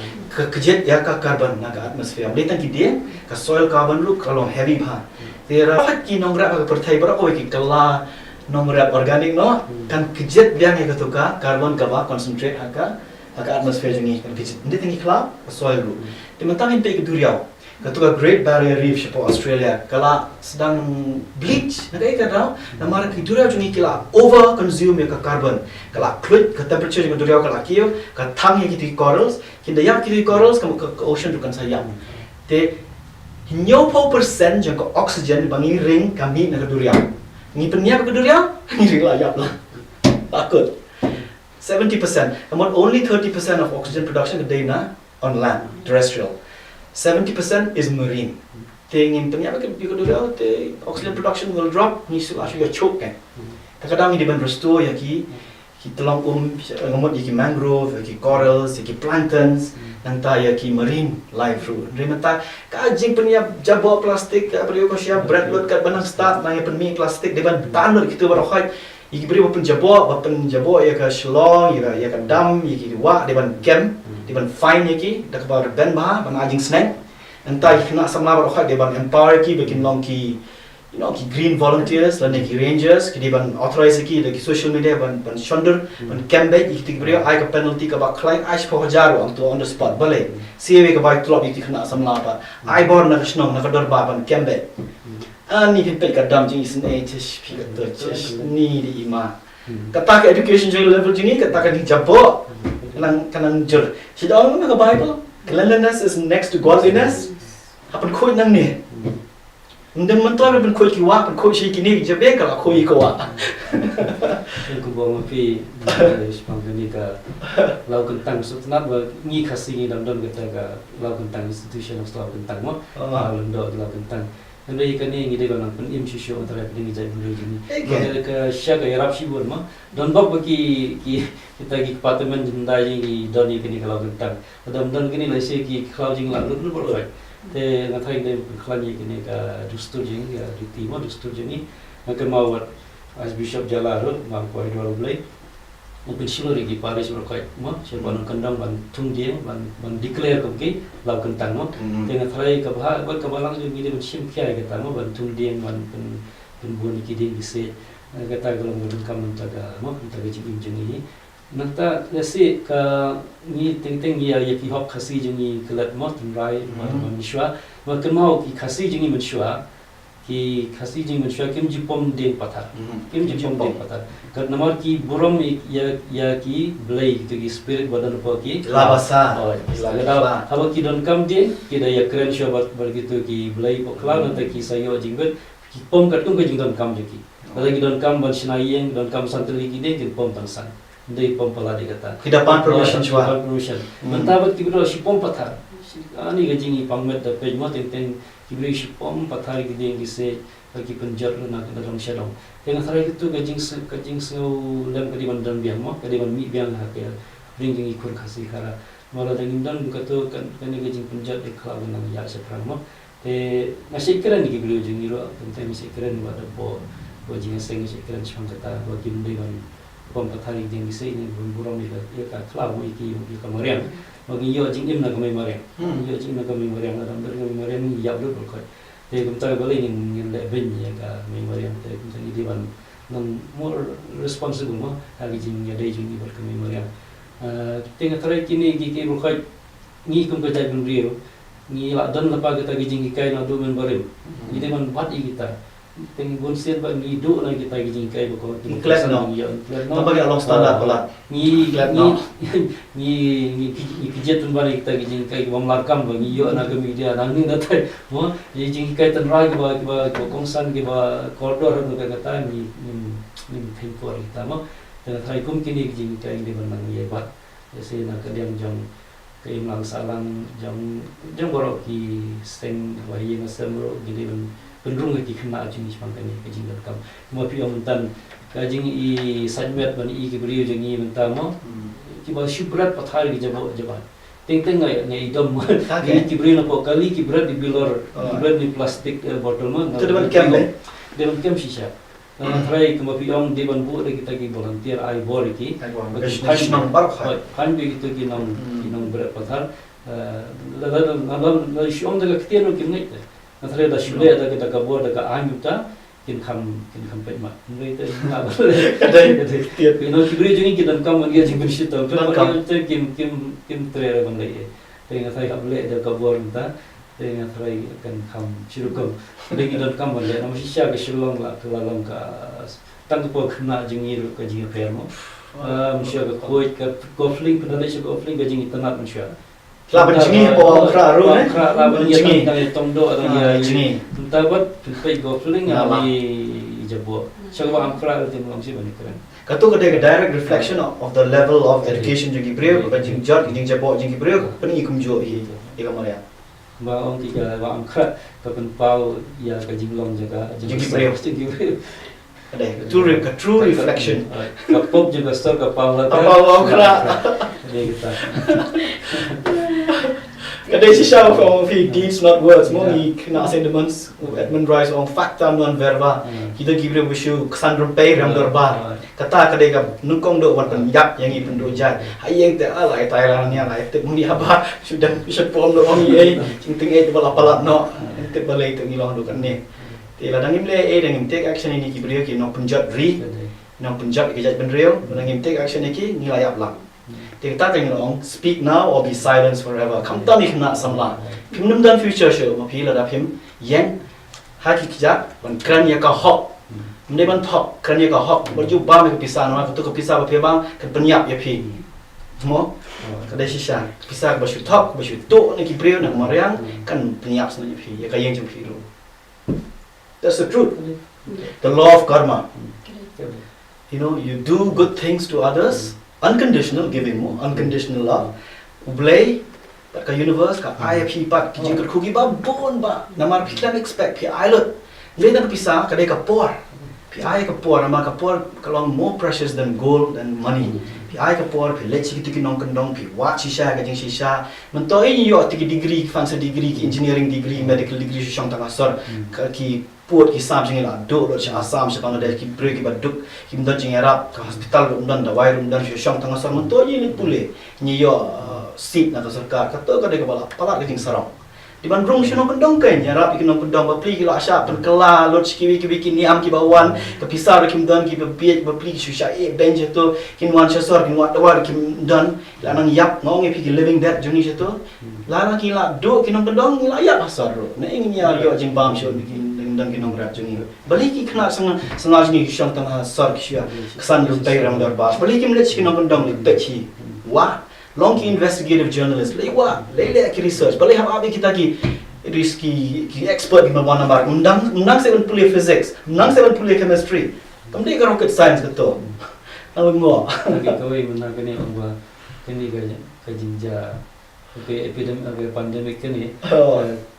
kejet ya ka carbon na ka atmosphere letan ki dia ka soil carbon lu kalong heavy bha tera ki nongra ka perthai bara ko ki kala nongra organic no kan kejet biang ya ka tu ka carbon ka ba concentrate ka atmosphere jungi kan kejet ndi tingi kala soil lu te matangin pe ki duriau ketua Great Barrier Reef siapa Australia kala sedang bleach nagai kadang namara kiduria jungi kila over consume ya carbon kala clit ke temperature jungi duria kala kio ka thang ya kiti corals kinda ya kiti corals kamu ke ocean tu kan sayang te 90% jang ke oxygen bangi ring kami nak duria ni penia ke duria ni ring layap lah takut 70% namun only 30% of oxygen production kedai na on land terrestrial 70% is marine. Tingin penyapa ke duria te oxygen production will drop ni su actually choke kan. Kadang-kadang di ban restore ya ki tolong ngamot ya ki mangrove, ya ki corals, ya ki planktons, nanta ya ki marine life ru. Remata ka jing penyap jabo plastik apa dia ko sia bread load kat banang start na ya penmi plastik di ban tanur gitu barokhai iki beri bapen jabo ya ka shlong ya ka dam ya ki wa di ban camp di ban fine ya ki dak ba ben ba ban ajing snack entah kena samla barokhai di ban empower ki bikin long ki ki green volunteers dan ki rangers ki di ban authorize ki ki social media ban shonder ban campaign iki beri ai ka penalty ka ba client ai po hajar ang to on the spot bale CW ka ba tulop iki kena samla ba ai bor na snong na ka dor ba ban campaign ani pipet ka dam jing isne tish pi ka tish ni di ima kata ka education level jingi kata ka di jabo kanang jur sidang ka bible cleanliness is next to godliness hapan khoi nang ni ndem mentoi ben khoi ki wa pen khoi shi ki ni jabe ka khoi ko wa
ku bong pi spang ni ka lau kentang sutnat ba ni khasi ni dam kata ka lau kentang institution of lau kentang mo londo lau kentang Andai ikan ni kita kalau pun im sisyo antara kita ni jadi beli ni. Kalau ke syaga Arab sibur mah, don bab bagi kita ki apartmen jendai ni don ikan ni kalau gentang. Don kini lesi ki kalau jing lalu tu boleh. Te ngatai ni kalau ni kini ke dustur jing ya di timur dustur jing ni. Maka mau as bishop jalan mau kau dua boleh. Mungkin silo lagi Paris berkait, mah siapa nak kandang ban tung dia ban declare kau lau kentang mah. Dengan terai kebah kebalang juga dia bersim kia kata mah ban tung dia ban buan kidi bisa kata kalau mungkin kamu jaga mah jaga jim jengi. Nanti lesi ke ni ting ya ki hok khasi jengi kelat mah tingrai mah manusia. Maka mau ki khasi jengi manusia. Ki khasi jing manusia kim jipom deng pathar kim jipom deng pathar kat namar ki buram ya ki belai gitu ki spirit badan apa ki
labasa
laba haba ki don kam deng ki da ya keren shobat begitu ki belai pokla nanti ki sayo jinggot ki pom kat tung ke jing don kam jeki lagi don kam ban sinayeng don kam santri ki deng ki pom tansan dei pom pala de kata
kidapan permission chua
permission mentabat ki bro si pom pathar ani ke jingi pangmet da pej mo teng kibri pom pathari gede gise bagi penjar na ke dalam syadong dengan hari itu kajing seu lem kadi bandan biang mo kadi ban mi biang ha ke ring jing ikur khasi kara mala dangin dan kato kan kajing penjar de khala nang ya seprang mo te masih keren ni kibri jing iro tentang masih keren ba da bo jing seng masih keren chang kata bagi mde ban pom pathari jing gise ni buram ni ka khala mo iki kamarian bagi yo jing im na kami mariam yo jing na kami mariam na damber kami mariam ni ya blur ko te kum ta bali ni le ben ya ka kami mariam te kum ta ni diwan non more responsible mo agi jing ya dai jing ni ber kami mariam te ngatare kini gi ke ro khai ni kum ka jai bin rio ni la dan la pa kita gi jing kai na do men barim ni de man bat i kita teng bon sen ba ni do na kita gi jing kai ko
include no no bagi along standard pala
ni kijet tun bani kita gi jing kai bom larkam ba ni yo na ke media nang ni na tai mo ye jing kai tan rai ba ko kongsan ge ba corridor no ka kata ni thing ko kita mo ta thai kum kini gi jing kai de ban nang ye ba se na ka diam jong ke im lang salang jong boro ki steng wa ye na semro gi de ban penrung ki kena jing ni pangkani ke jing kam mo pi om tan ka jing I sajmet ban I ki brio jing I mentam mo ki ba shubrat pathar ki jabo jaba teng ngai idom ki brio na po kali ki brat di bilor brat di plastic bottle mo
tu depan camp
depan camp shisha try kemo pi om depan bu kita ki volunteer ai bor ki
Hash nang bar khai.
kan bi gitu ki nang berat pathar la shom daga ktelo ki ngai Nathale da shule da kita kabur da ka anyuta kin kham pet ma ngai ta na ba you know kibri jingi kidan kam man ya jing shi ta ka kim tre ban lai te nga thai hable da kabur ta te nga thai kan kham chirukam de kidan kam ban le na shi sha ka shilong la ka lam ka tang po khna jingi ru ka jingi per mo msha ka khoi ka kofling pa da shi kofling ka jingi tanat msha
La benjingi po kra ru ne.
La benjingi tang tong do atau ya
jingi.
Tabat pai go fling ali jabo. Shagwa am kra tim long si bani kran.
Katu ka a direct reflection of the level of education jingi breu ba jing jot jing jabo jingi breu pani ikum jo hi ikamaya.
Ba ong ti ka ba am kra ka pen pau ya ka jing long jaga
jingi breu. Ada true reflection.
Ka pop juga stor ka pau la.
Pau kra.
Dia kita.
Kadai si show from deeds not words mo I kena sentiments Edmund Rice on fakta non verba kita gibre wisu kesan rupai ram dorba kata kadai ka nungkong do wan penjap yang I penduk jai hayeng te alai Thailand ni alai te muni apa sudah bisa pom do ong ai ting ting ai bala pala no te balai te ngilong do kan ne te la dangim le ai dangim take action ini gibre ki no penjap ri no penjap ki jai penreo dangim take action iki nilayap lang kita tengok speak now or be silent forever. Kamu tak ni kena samla. Pim nam dan future show, ma pila dah pim yang haki kijak, ban kran ya ka hok. Mende ban thok kran ya ka hok. Baju ba me pisah nama, tu pisah ba pebang, kan penyap ya pi. Semua. Kadai sisa pisah baju thok, baju tu ni kibriu nak mariang kan penyap sebenarnya pi. Ya kaya yang pi lu. That's the truth. The law of karma. You know, you do good things to others. Unconditional giving mo, unconditional love. Ublay, ka universe ka ay pi pat ki jing khugi ba bon ba namar piklan expect pi ay lot. Lay na pisa ka de ka por. Pi ay ka por namar ka por kalong more precious than gold and money. Pi ay ka por pi lechi ki nong kandong pi wat shisha ka jing shisha. Mentoi yo ti degree fancy degree ki engineering degree medical degree shong ta sor ka ki put ki sam jing la do lo cha asam sa Bangladesh ki break ki baduk ki mdan jing arab ka hospital mdan da wai mdan shong ta sor mentoi ni pule ni yo seat na sarkar kata ka de ka bala pala ka jing sarong di ban rung shino pendong kan arab ki nong pendong ba pli ki la sha pen kala lo ki ki ni am ki bawan ka pisar ki mdan ki ba pli ki sha e bench to ki wan sha sor ki wat da ki mdan la nang yap ngong e ki living that juni to la ki la do ki nong pendong ni la yap asar ro na ingin ya yo jing bam sho ki dan ki nong rat juni bali ki khna sang ni shang tang sar ki sha ksan ru tai ram dar ba bali ki mle ki nong pendong ni pe chi wa long ki investigative journalist le wa le ki research bali ham abi kita ki risky ki expert ki mawana bar undang se puli physics undang se puli chemistry kamde ka rocket science ka to ang mo
Lagi kawai mana kini orang kini ka jinja ke epidemic pandemic kini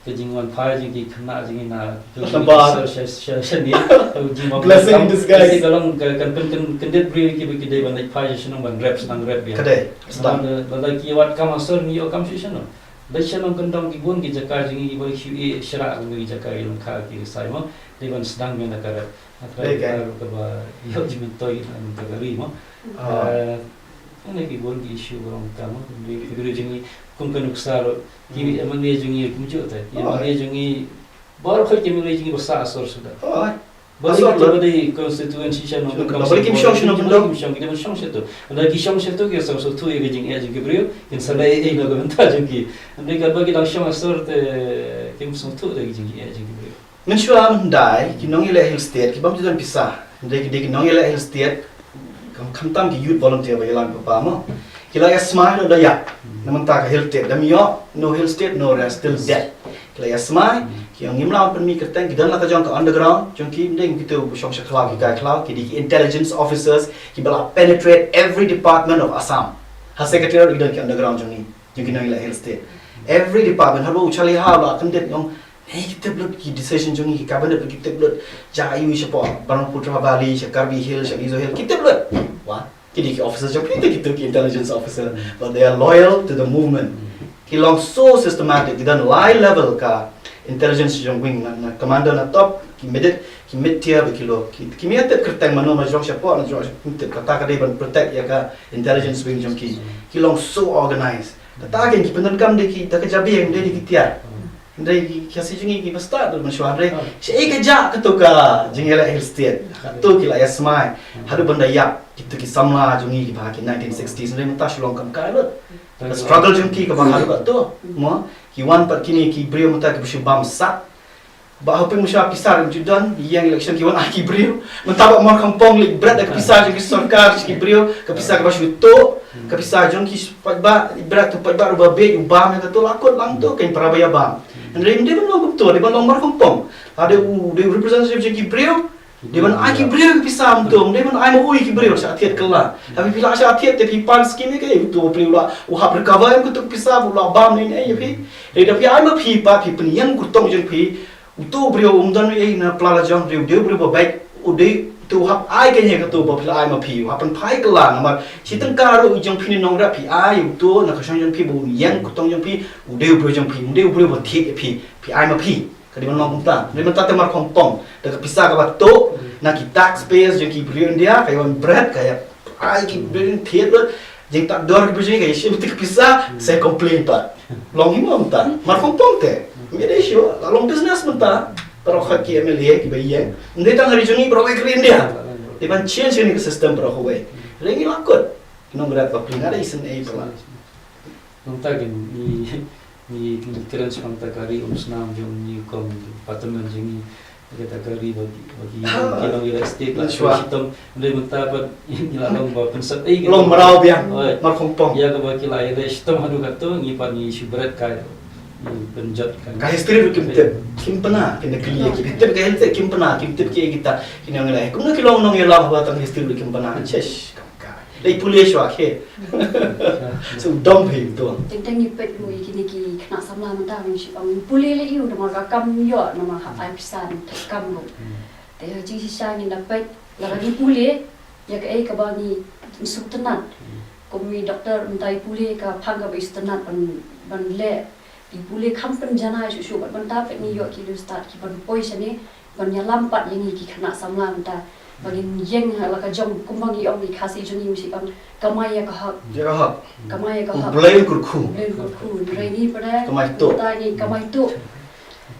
ke jingwan phai jing ki khna jing na session ni
blessing in disguise
kalau kan det bri ki bi dei ban phai session ban reps nang rep ya
kade
da ki wat kam asar ni yo kam session no da session kan dong ki gun ki jakar jing i bo hi shara ngi jakar ilung kha ki sai mo dei ban sedang men ka rep atrai ka ba yo jim toi an ka ri mo ini ki gun ki issue orang kamu di figure jing kum kan uksaro ki amane jungi kum jota ki amane jungi bar khoi ki mele jungi basa asor sudah bali ki bade constituency shan no
bali ki shong shon no
shong ki dem shong sheto ada ki shong sheto ki so tu ye jing e jing brio in sala e no ga vanta jungi ande ka bagi dang shong asor te kim so tu de jing e jing brio
men shwa dai ki nong ile hill state ki bam judan pisa ande ki nong ile hill state kam tam ki youth volunteer ba yalan pa mo kila ya smile do ya naman ta ka hill state dam yo no hill state no rest still dead kila ya smile ki ang imla pen mi kerteng ki dan la ka jong ka underground jong ki ndeng ki tu shong sha khla ki ka khla ki di intelligence officers ki bala penetrate every department of Assam ha secretariat ki dan ki underground jong ni nong ila hill state every department ha bo chali ha ba kan det yong kita belum decision jungi cabinet kita belum jayu siapa Barang Putra Bali Karbi Hill Izo Hill kita belum wah jadi officer kita intelligence officer but they are loyal to the movement kilong so systematic dan high level ka intelligence jong wing na commander na top ki mid tier kilo ki miatet kerteng mano ma jong siapa na jong miatet kata ka dei ban protect ya ka intelligence wing jong kilong so organized kata ki penan kam de ki ta ka jabi yang de ki tiar Ndai kasi jungi ki basta tu masyuar dai. Sei kerja ketuka jingela hill state. Tu kila ya smai. Hadu benda ya kita ki samla jungi ki bahaki 1960s ndai mata shulong kam kai lot. Struggle jungi ka bang hadu ka tu. Mo ki wan pat kini ki brio mata ki bisu bam sat. Ba hoping musya pisar judan yang election ki wan aki brio. Mentaba mar kampong lik berat ka pisar jungi sarkar ki brio ka pisar ka basu tu. Ka pisar jungi pagba berat tu pagba ruba be ubam ka tu lakot lang tu kain parabaya bam. Andrei dia belum betul, dia belum mar kampung. Ada dia representative je Kibril. Dia belum ai Kibril ke pisam tu. Dia belum ai mau ui Kibril sa atiat kela. Tapi bila sa atiat te pipan skim ke itu Kibril la. Uhap recover yang kutuk pisam la bam ni ai pi. Dia tapi ai ma pi pa pi penian kutong jeng pi. Utu Kibril umdan ai na plala jang Kibril dia Kibril baik. Udai tu hap ai ke nya katu ba pila ai ma pi. Hapan pai kela nama siteng karu jeng pi ni nong ra pi ai tu na kasang jeng pi bu yang kutong jeng pi. Udai Kibril jeng pi. Udai Kibril ba thik pi. Pi ai ma pi. Kadi mana kumta. Dia mata temar kompong. Dak pisah ka batu. Na ki taxpayers jeng ki Kibril dia kaya wan bread kaya ai ki Kibril thiet lot. Jeng tak dor Kibril kaya shi tik pisah saya complain pa. Long himam ta. Mar kompong te. Mede syo long business menta. Pero khaki MLA ki bayi. Ndai tang hari jungi pro ek India. Dia ban change ni sistem pro howe. Rengi lakot. Nong berat pa plinga ada isen ei pala.
Nung tagin ni keren sepang takari usnam jong ni kom pataman jingi kita kari bagi kilong ila state lah sitom ndai mentapat ilalong ba pensat ai
Long marau biang. Mar kompong.
ya ka baki la ila sitom hadu kato ni pan ni subrat kai penjat kan
Ka history kim tip kim pana kena clear ki tip ka health kim pana kim tip ki kita kini ngai kum na kilong nong yela ba tang history kim pana chesh kam ka dei police wa ke so dom he tu
Tentang ni pet lui kini ki kena samla menta ni si pang puli le iu nama ka kam yo nama ha ai pisan kam lo. Te ji si sa ni na pet la ni puli ya ka ai ka ba ni sultanat. Komi doktor mentai puli ka phang ka sultanat ban le di puli kam pen jana su ban ta pet ni yo ki lu start ki ban poison ni ban ya lampat yang ki kena samla menta. Bagin yeng la ka jong kumbang i ong ni khasi juni si pang kamai ya ka ha
jera ha
kamai ka ha
blame kurku
lên một khu ready pada
Kamai tu.
ta ni kamai tu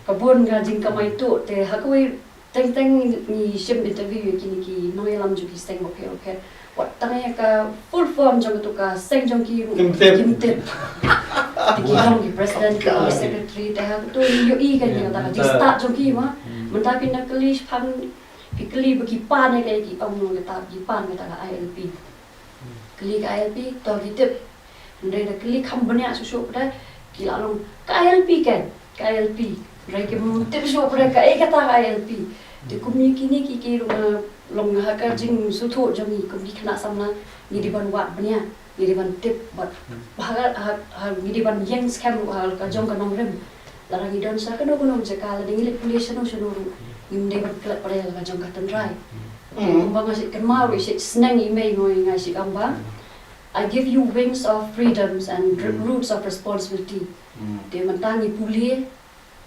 kabun ga jing kamai tu te hakoi teng ni sim interview kini ki noi lam ju ki seng okay wat tang ya ka full form jong tu ka seng jong ki
Kim
tip ki jong ki president ka secretary te ha tu yo I ka ni ta ka start jong ki ma menta ki nakali phang ki kli bagi pan ya ki ong no ta ki pan ka ta ILP kli ka ILP to ki tip Ndai dah klik company susu pada kila long KLP kan KLP mereka mutip susu pada kata KLP di kumni kini kiki rumah long haka jing sutu jami kumni kena samna ni di ban wat banya ni di ban tip bat bahagat ni di ban yang scam hal ka jong ka nomrem larang idon sa kano kuno jakala dingilit police no sunuru ni ban klap pada ka jong ka tandrai kumbang asyik kenmau asyik senang imei ngoi ngasih kambang I give you wings of freedoms and roots of responsibility. Dia mentangi pulih,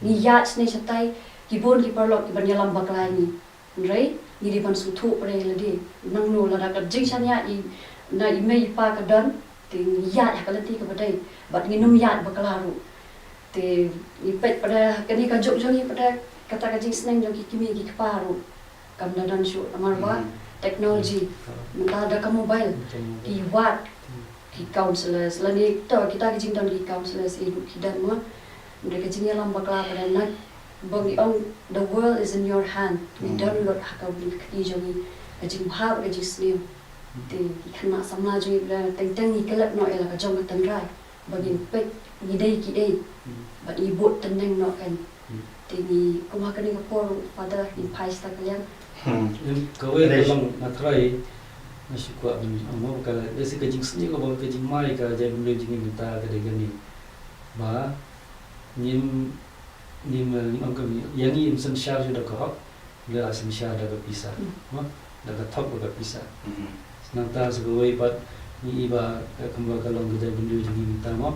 ni yacht ni satai, kibon ki perlok ki banyalam baklai ni. Right? Ni di ban sutu pada ladi. Nang no lada ka jingsanya I na imei pa ka dan, te yacht hakalati ka badai. Bat nginum yacht baklaru. Te ni pet pada kani ka jok joni pada kata ka jing senang jong ki kimi ki paru. Kam dadan syu amarwa technology. Mentah ada ka mobile. Ki wat ki counselors lani to kita kijing don ki counselors hidup kita mah mereka jing lam bakla pada nak bagi ong the world is in your hand ni download hakau ni ki jongi kijing bhab kijing slim te kena samla jongi pada teng ni kelap no ela ka jong tan rai bagi pek ni dei ki dei ba i bot teneng no kan te ni kuma kani ka por pada ni pais ta kalian
kawe dalam natrai masih kuat mau ka desi kajing seni ko ba kajing mai ka jai bulu jing minta ka de gani ba nim ni angka yang ni essential sudah kau le essential dah berpisah dah top dah berpisah nanti segala ibat ni iba kembali kalau kita benda jadi minta mau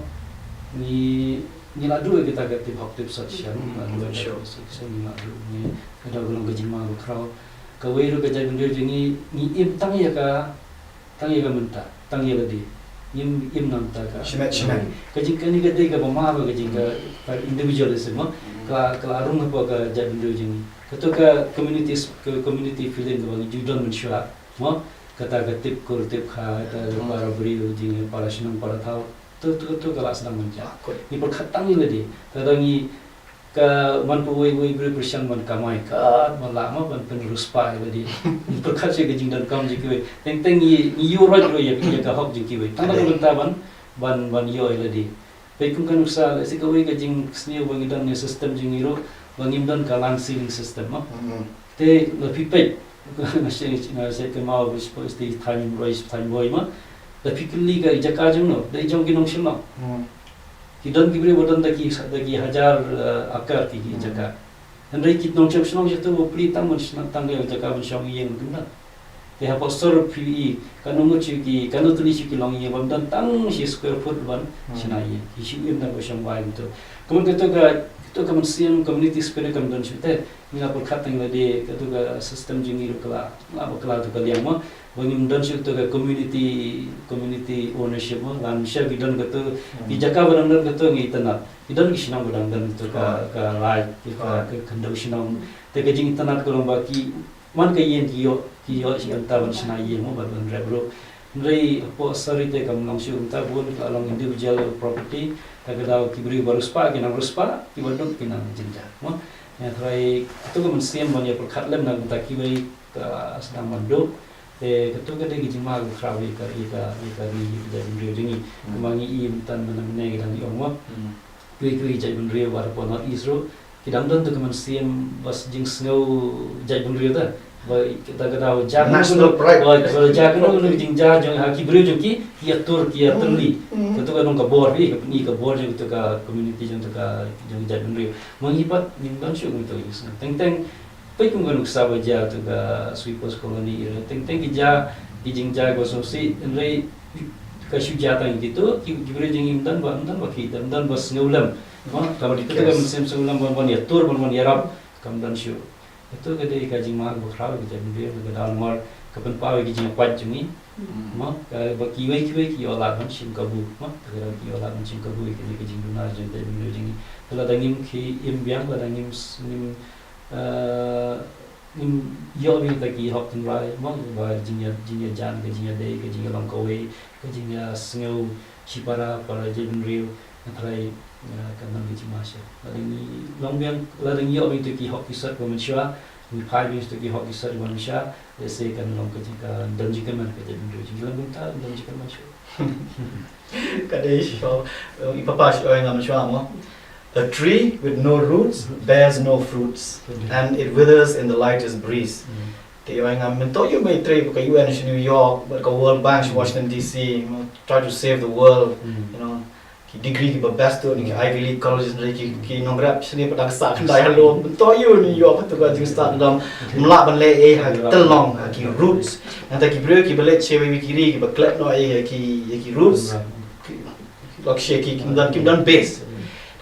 ni ladu kita kata hak sosial ladu sosial ni ladu ni ada kalau kerja mah crowd kawai ru kerja benda jadi ni im tang ya ka mentah tang ya lagi im nanti ka
Shimet.
kerja ni kerja ka mama kerja ka individualism kalau arung apa ka kerja benda jadi ketika community feeling bagi judan mensyuat mo kata ketip kultip kha para beri uji para senang para tahu tu kalau sedang menja ni perkatang ni lagi kadang ni ke man puai beri persiang man kamai ka man lama man penerus pai lagi ni perkat je gejing dan kam jikiwe teng ni you right ya ka hok jikiwe tanda ko ban yo lagi pekung kan usah sikawe gejing sniu bagi dan ni sistem jingiro bangim dan kalang ceiling system te lebih baik saya kemau bispo di time boy mah tapi kali ke jaka jeng no dari jeng kinong sim no kidon kibri bodan daki hajar akar ki jaka dan dari kitong chep sinong jatu beli tamun sinang tangga jaka ban syong yen guna te ha postor pi kanung chuki kanu tuli chuki long yen bam dan tang si square foot ban sinai isi yen na syong bai tu kemudian itu kamu siam community spirit kamu dan cerita ni lapor kata yang lagi ketua sistem jengiru kala lapor kala tu kalian mah bagi dan cerita ke community ownership mah dan share bidan ketua bijaka benar ketua ni tanah bidan kisnam benar dan itu ke right ke kendau sinam tapi jeng tanah kalau bagi man kayen kiyo si anta ban sinai mah badan rebro dari apa sorry te kamu langsung tak boleh kalau individual property tak ada kibri baru spa kena ruspa kibadok kena jenja mo ya try itu kan siam banyak perkat lem nak tak kibri sedang manduk ketu ke degi jima krawi ka ika ni jadi ringi kemangi im tan menang dan yongwa kui jadi bendri war pon isro kidam dan tu kan siam bas jing snow jadi bendri ta kita kena
national pride
kalau jangan orang jing jang haki beri jengki kia terli itu kan orang kabor ni kabor jeng itu ka community jeng itu ka jeng jadi beri mengibat nimban syuk itu is teng pekung kan uksa baja itu ka sweepers colony teng kija jing jago sosi rei ka syujatan gitu kibri jeng imdan baki dan bas ngulam kalau itu kan mesin ngulam ban yatur ban yarab kam dan syuk itu kedai kaji mah bukhraw kita benda dalam mar kapan pawe kijing kuat jungi mah baki ki olah ban sim kabu mah kalau ki olah ban sim kabu ini kijing dunar jente benda jingi kalau dangim ki imbiang kalau dangim nim yo bi taki hop tin rai mah ba jingya jan ke jingya dei ke jingya long kowe ke jingya sngau sipara para jin riu natrai kanang di masya ini longbiang ladang yo itu ki hok kisar komensia ni 5 years to ki hok kisar komensia dese kan long ke jika dan jika man ke jadi jika minta dan jika masya
kadai syo ipapa syo ngam syo mo a tree with no roots bears no fruits and it withers in the lightest breeze te yo ngam mento yo mai tree ka UN New York but ka World Bank Washington DC try to save the world you know degree ki best tu ni Ivy League colleges ki nomgrap sini pada sak dai halo to you New York tu ka jing start dalam mla ban le ha telong ki roots nanti ki bro ki bele chewe kiri ki ba clap no ki roots lok ki dan base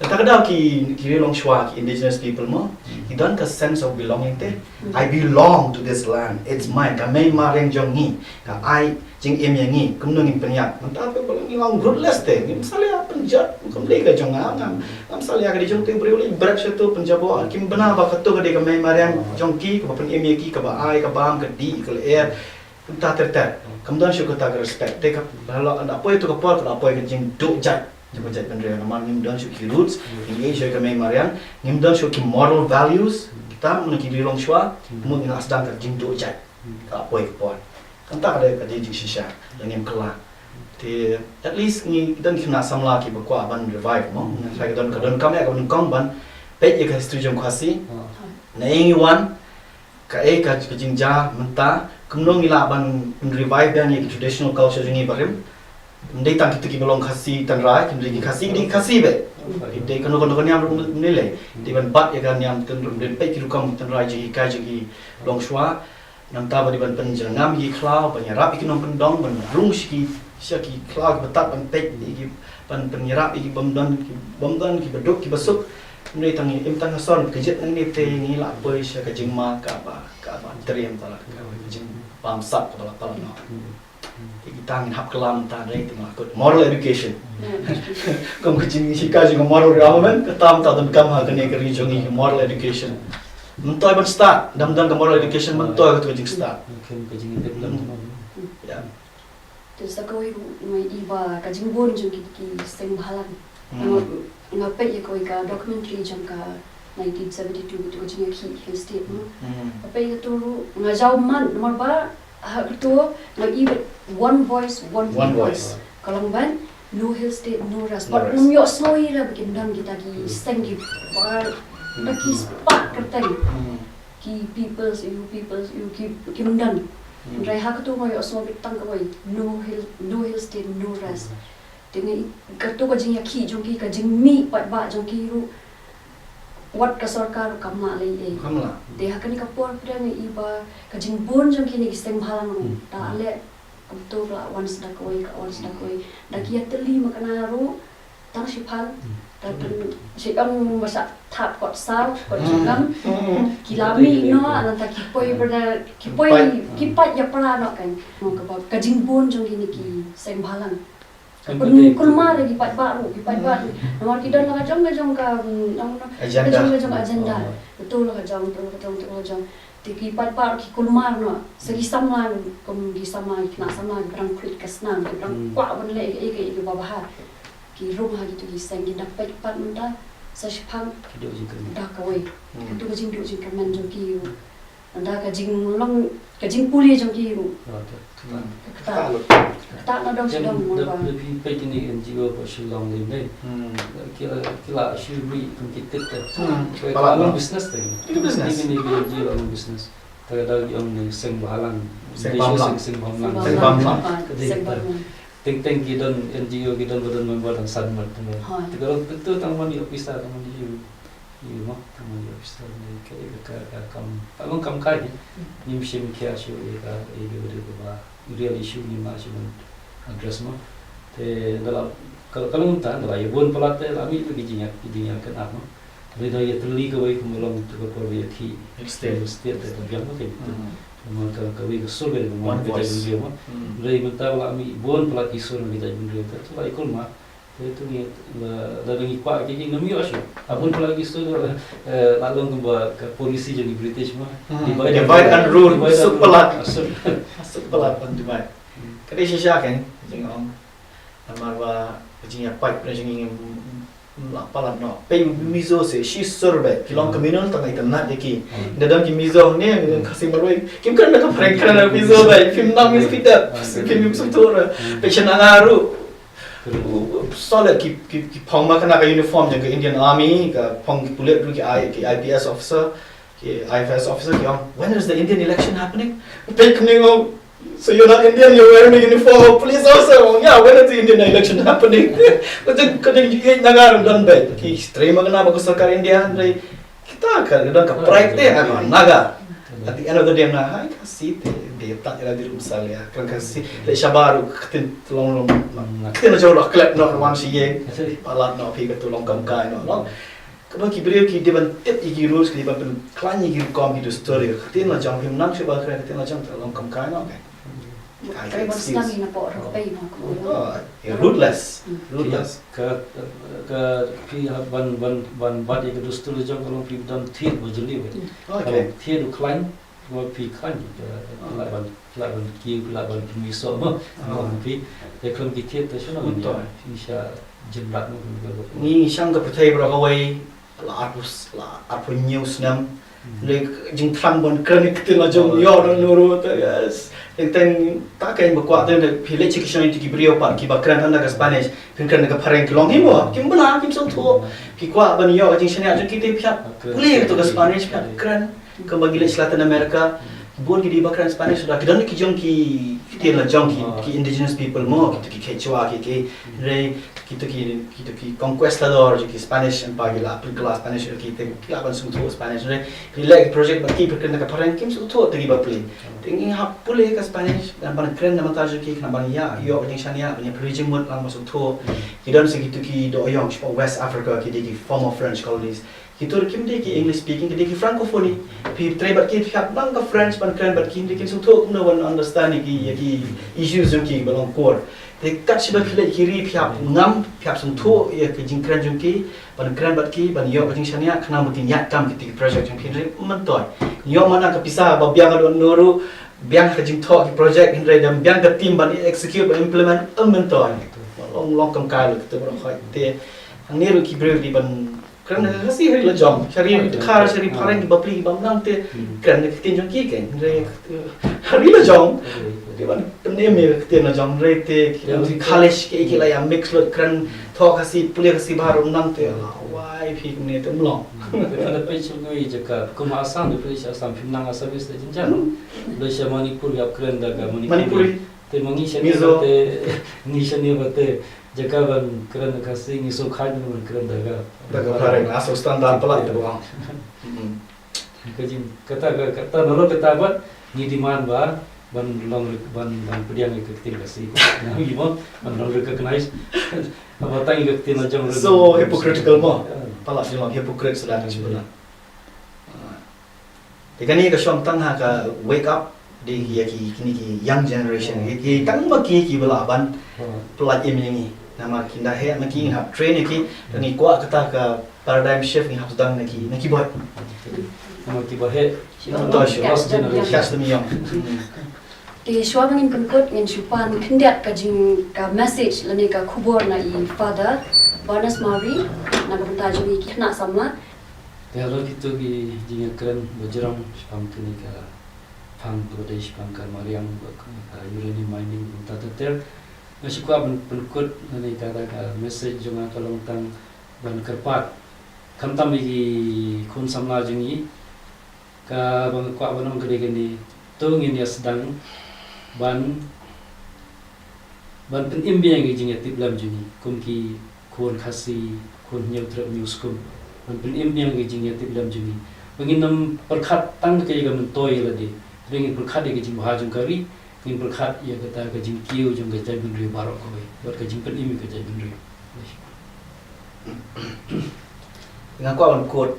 tak ada ki long shwa ki indigenous people mo ki dan ka sense of belonging te I belong to this land it's mine ka mai ma reng jong ni ka I jing em yang ni kumnung in penyak mantap pe boleh ngilang rootless te misalnya penjat kum le ka jong ngam misalnya ka di jong te beri berat satu penjabo kim bena ba ka to ka de ka mai ma reng jong ki ka pen em ki ka ba I ka bam ka di ka air ta ter kemudian syukur tak respect te ka kalau anda apa itu ka por ka apa ka jing duk jat jumpa jat pendiri nama ngimdan syuki roots ini syuki kami marian ngimdan syuki moral values kita menakiri long shwa mungkin asdang ka jing duk jat ka apa ka por kan tak ada ka jing shisha dengan kelak thì at least ni kita kena samla ki bakwa ban revive mo sai ka don kami ka kong ban pet ye ka history jong khasi na ingi wan ka ka jing ja menta kumnong ila ban revive dan ye traditional culture ni barim Ndai tang kita ki belong khasi tan rai kim ki khasi be dei kan kon nyam nilai di ban bat ya kan nyam tan den pe ki rukam tan rai ji ka ji long shwa nam ta ba di ban pen jangam yi klau ban ya rap ki nom pen dong ban rung ki ki klau ki batat ban pe ki ban pen ya rap ki bam dan ki beduk ki basuk ndai tang im tang son ke jet ni te ni la poi sha ka jing ma ka ba teriam ta la ka jing pam sap ka la ta no kita ingin hap kelam tadi itu melakukan moral education. Kamu kecil ni sihka juga moral ramen, ketam tak dan kamu akan yang kerjungi moral education. Mentoy ban start, dam moral education mentoy ke start.
Kejing develop.
Ya.
Terus aku mai iba kajing bon jung ki seng halan. Ngapai ya kau ika documentary jung ka 1972 tu kajing ki state no. Apa itu ngajau man nomor ba itu mai one voice. Kalau ban no hill state no ras. But umyo sloi ra bikin dam kita ki seng ki bar ki spark kertai. Ki peoples you ki mendan. Rai hak tu mai osmo bitang koi no hill state no ras. Dengan kartu kajing ya ki jong ki kajing mi pat ba jong ki ru wat ka sarkar kamla le
Kamla.
De hakani kapor pran iba kajing bon jong ki ni stem halang ta le to la once da koi da ki atli makana ru tang sipal ta si ang masa tap kot saw kot jangam kilami no ananta ki poi pat ya pra no kan mo ka kajing bon jong ki ni ki stem halang kulma lagi pat baru nomor kita nak jong ka agenda betul lah jong tiki pat baru ki kulma no segi sama kom gi sama berang krit kasnang berang kwa ban le ke babah ki rumah gitu ki sengi dapat pat menta sashpang dah kawai tu ka jing kamen jong ki anda ka jing puli jong ki tak nak dong sedang mula.
Lebih baik ini NGO bersulung ini. Kila syuri kita tu. Kalau bisnes tu.
Itu bisnes.
Ini NGO orang bisnes. Terkadang yang seng bahalang. Seng bamlang. Ting kita NGO kita berdan member dan sanmat. Terkadang betul tangan di office tangan di mah tangan di office ni kayak kam kai ni mesti mikir syuri ka real issue ni masih address mah. Dalam kalau kita dalam ibon pelat kami itu giginya kenapa? Tapi dari terli kawai kumulong tu kawai ki state itu biar macam itu. Maka kawai kesul dari mana kita beli mah. Dari mentau kami ibon pelat kisul kita beli itu lah ikut mah. Itu ni dari ipak gigi nami asyik. Abon pelat kisul lalu kembali ke polisi jadi British mah.
Divide and rule. Masuk pelat pun divide. Kadang sisa kan, jengong. Namar wa jengnya pipe na jenging pelat no. Pay mizo se she survey. Kilong communal tengah itu nak deki. Dalam ki mizo ni kasih marway. Kim kan nak prank kan mizo bay. Film nam is kita. Film sutura. Passion angaru. Solid ki pong makan nak uniform jaga Indian Army ka pong kulit dulu ki IPS officer ki IFS officer ki when is the Indian election happening? Pick ni so you're not Indian, you're wearing a uniform police officer. Yeah, when is the Indian election happening? Kadang nangaram dan baik ki terima kena bagus sarkar India dari kita kadang ka pride dia naga. At the end of the day na hai kasih dia tak ada di rumah ya kan kasih le shabaru ketin tolong ketin jauh lah klep no one siye palat no pi tolong kamkai no kalau kibrio ki deban tip igi rules ki deban klan igi kom hidu story ketin la jang him nang sebab ketin la jang tolong kamkai no kan
Kaya basta ni na po rupay mo ko.
Ruthless.
Ke pi ban bad ya kedus tu jang kalau pi dan thiet bojeli we. Okay. Thiet uklan wa pi klan laban kiu miso mo. Pi de klam ki thiet tu shona ya. Insya jembat mo
ni sang ka pethai bra kawai la arpus news nam le jing thang bon kronik tin la jong yo nuru ta yes. Tentang tak kain berkuat tu pilih education itu kibrio pak kiba keren anda ke Spanish kan ke pareng kelong ni mo kim benar kim sonto ki kuat ban yo jing sini aja kita pihak boleh tu ke Spanish pihak keren ke bagi Latin America buat di bahasa Spanish sudah kita ni kijong kita lah jong ki indigenous people mo kita ki Quechua ki re kita ki conquistador ki Spanish and pagi lah kelas Spanish kita akan semua Spanish re like project baki perkara nak parang kim suatu tegi bapli tinggi hap pulih ke Spanish dan pan keren nama tajuk ki kena bang ya yo yang shania punya region mut lang masuk tu kita segitu ki do yang West Africa ki former French colonies kita kim dia ki English speaking kita ki francophonie pi try bat ki hap lang ke French pan keren bat ki dia suatu no one understand ki issues yang ki belong core dekat sebab kita kiri pihak ngam pihak sentuh ya ke jingkran jungki ban kran bat ki ban yo jing shania kena mungkin nyat kam ketika project yang kiri mentoy yo mana ke pisah ba biang ado nuru biang ke jing tok project hindre dan biang ke tim ban execute ban implement mentoy long kam kal kita bro khoi te ang niru ki brew di ban kran kasi hari la jom hari khar hari parang ba pli ba nang te kran ke tin jungki ken hindre hari la jom di ban temne me te na jong re te college ke la ya mix lot kran thok kasi puli kasi baru nang te wai phi ne te mlong
ada page ngoi jaka kuma asam de page asam phim nang service de jinjan lo sha manipur ya kren da ga manipur te mangi shani te ni shani bate jaka ban kren kasi ni so khan ni kren da
ga pareng aso standard pala te bang
kajin kata nolo kata bat ni demand ba ban pediang ikut kasi nah gimana ban long recognize apa tang ikut na jong
so hypocritical mo pala sila hypocrite sila sebenarnya tekani ka syong tang ha ka wake up di kini ki young generation ki tang ma ki bala ban pelat ini nama kinda he maki hab train ki ni kwa kata ka paradigm shift ni hab sedang naki buat
nama ki bahe
to generation ni yang
di suamangin pengkut ngin supan kendiat ka jing ka message lani ka khubor na I father Barnes Maury na ka jing ki na samla
kalau gitu ki jing keren bojrong spam kini ka phang Pradesh phang ka Mariam ka uranium mining tatater nasi kwa pengkut lani ka message jonga kalong tang ban kerpat kamtam ki khun samla jing ka bang kwa banam gede geni tu ngin ya sedang ban pen imbiang gi jing etip lam juni kum ki khon khasi khon nyau trap news kum ban pen imbiang gi jing etip lam juni bangin nam perkhat tang ke ga men toy la di ring perkhat gi jing bha jung kari ngin perkhat ya kata ga jing kiu jung ga jai bin ri barok ko bat ga jing pen imi ga jai bin ri
ngaku an quote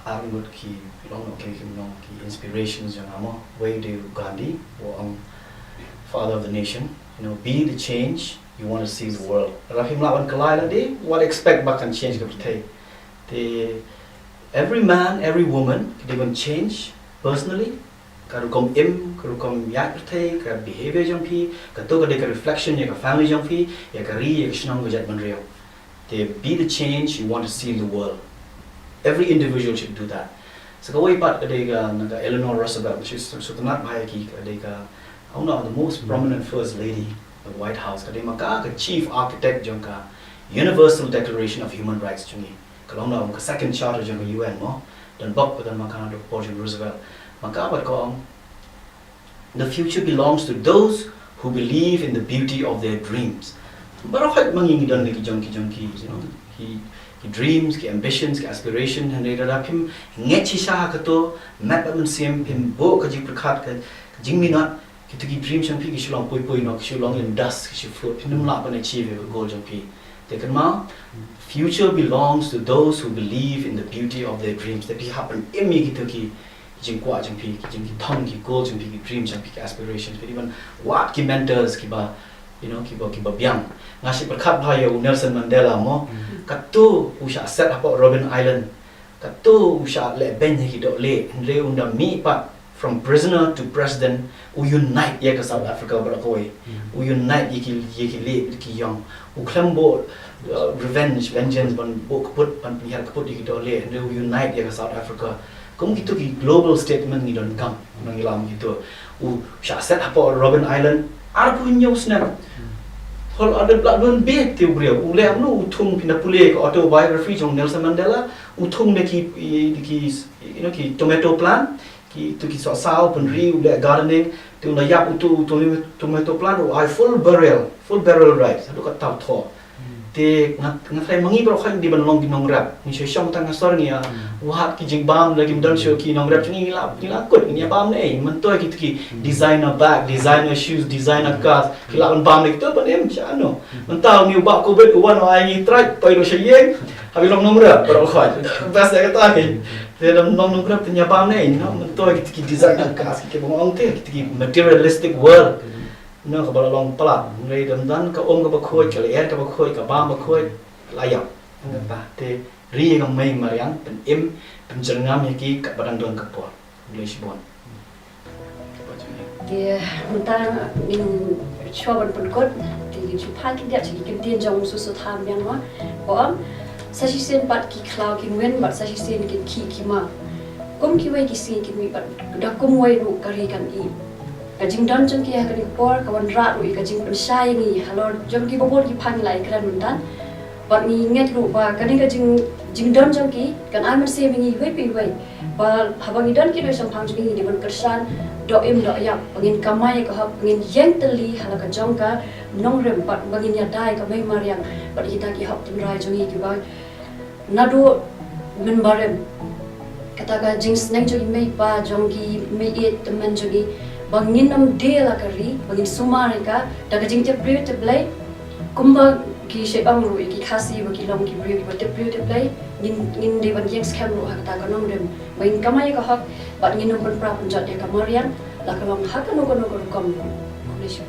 Arnold ki inspirations yang amo Waydev Gandhi or father of the nation, be the change you want to see the world. Rahim lawan kalai ladi what expect bakan change ke pertai. Every man, every woman they can change personally. Karukom karukom yak pertai, ka behavior jong pi, ka to ka reflection ya ka family jong pi, ya ka ri ya kisnong gajat manrio. They be the change you want to see in the world. Every individual should do that. So kawai pat adega naga Eleanor Roosevelt, she's sutanat bahaki adega the most prominent first lady of the White House. Kadai maka ka chief architect jongka Universal Declaration of Human Rights jungi. Kalau ka second charter jongka UN mo dan bak dan maka Dr. President Roosevelt. Maka bat ko the future belongs to those who believe in the beauty of their dreams. Barakat mangingi dan lagi jongki, he dreams, ki ambitions, ki aspiration, and they rada pim ngechi sha kato map am sim pim bo ka jing prakat ka jing mi not ki dream jong pi ki shulong poi no ki shulong in dust ki float pin la ban achieve a goal jong pi taken ma future belongs to those who believe in the beauty of their dreams that happen imi ki jing kwa jong pi ki jing ki thong ki goal jong pi ki dream jong pi ki aspirations even what ki mentors ki ba ki ba biang ngasi perkat bhayo Nelson Mandela mo katu usha set apa Robben Island katu usha le ben ki do le re unda mi pa from prisoner to president u unite ye ka South Africa ba ko u unite ye ki le ki yong u klembo vengeance ban bo put ban pi har put ki do le re u unite ye ka South Africa kum gitu ki global statement ni don kam nang ilam gitu u sha set apa Robben Island arpu nyaw snap hol ada belakon big tiu brio ule amnu utung pina pule ko autobiography jong Nelson Mandela utung de ki ki tomato plant tu ki so sao pun riu le gardening tu na yap tu tomato plant I full barrel right satu ka tau tho te ngai mangi bro khang di ban long di nong rap ni sho shong tang sor ni wa ki jing bam lagi mdal sho ki nong rap ni la kut ni bam nei man to ki designer bag designer shoes designer cars ki la bam ni tu ban em cha no man tau ni ba ko bet wan ai ni try pai ro shayeng habi long nong rap bro khoi bas ya ta ki te long nong rap ni bam nei no man to ki designer cars ki bong te ki materialistic world nó có bao long pala người đầm đan có ôm có bao khôi cái lẻ có bao khôi cả ba bao khôi lại dọc ta thì riêng ông mình mà yangเป็นเอ็มเป็นจังงามอย่างกี้กับบันดงกับปอดเลยชิบอน
thì mình ta mình cho bọn bọn cốt thì chụp hai cái đẹp chỉ cái tiền trong số số tham yang nó có sa chi sen bat ki cloud ki wen bat sa chi sen ki ki ma kom ki wei ki sin ki mi bat da kom wei ru kari kan i ka jing don chung ki ha ka ni por ka wan ra ru ka jing pan sai ni halo jong ki bobol ki phan lai kran mun dan bat ni nget ru ba ka ni ka jing don chung ki kan ai man se mi ni wei pi wei ba ha bang ni don ki do sam phang chung ni ni ban kersan do im do yap bangin kamai ka ha bangin yen teli hala ka jong ka nong rem bat bangin ya dai ka mai mariang bat kita ki hop tin rai chung ki ba nadu min barem kata ka jing sneng jogi mai pa jongi mai et teman jogi bangin nam de la kari bangin sumare ka daga jing te priu te play kumba ki she bang ru ki khasi ba ki long ki priu ki te priu te play nin de ban yang scam ru kata ka nong rem bangin kamai ka hak bat ngin nam pra pun jat ya ka marian la ka long hak no ko kom ko le shi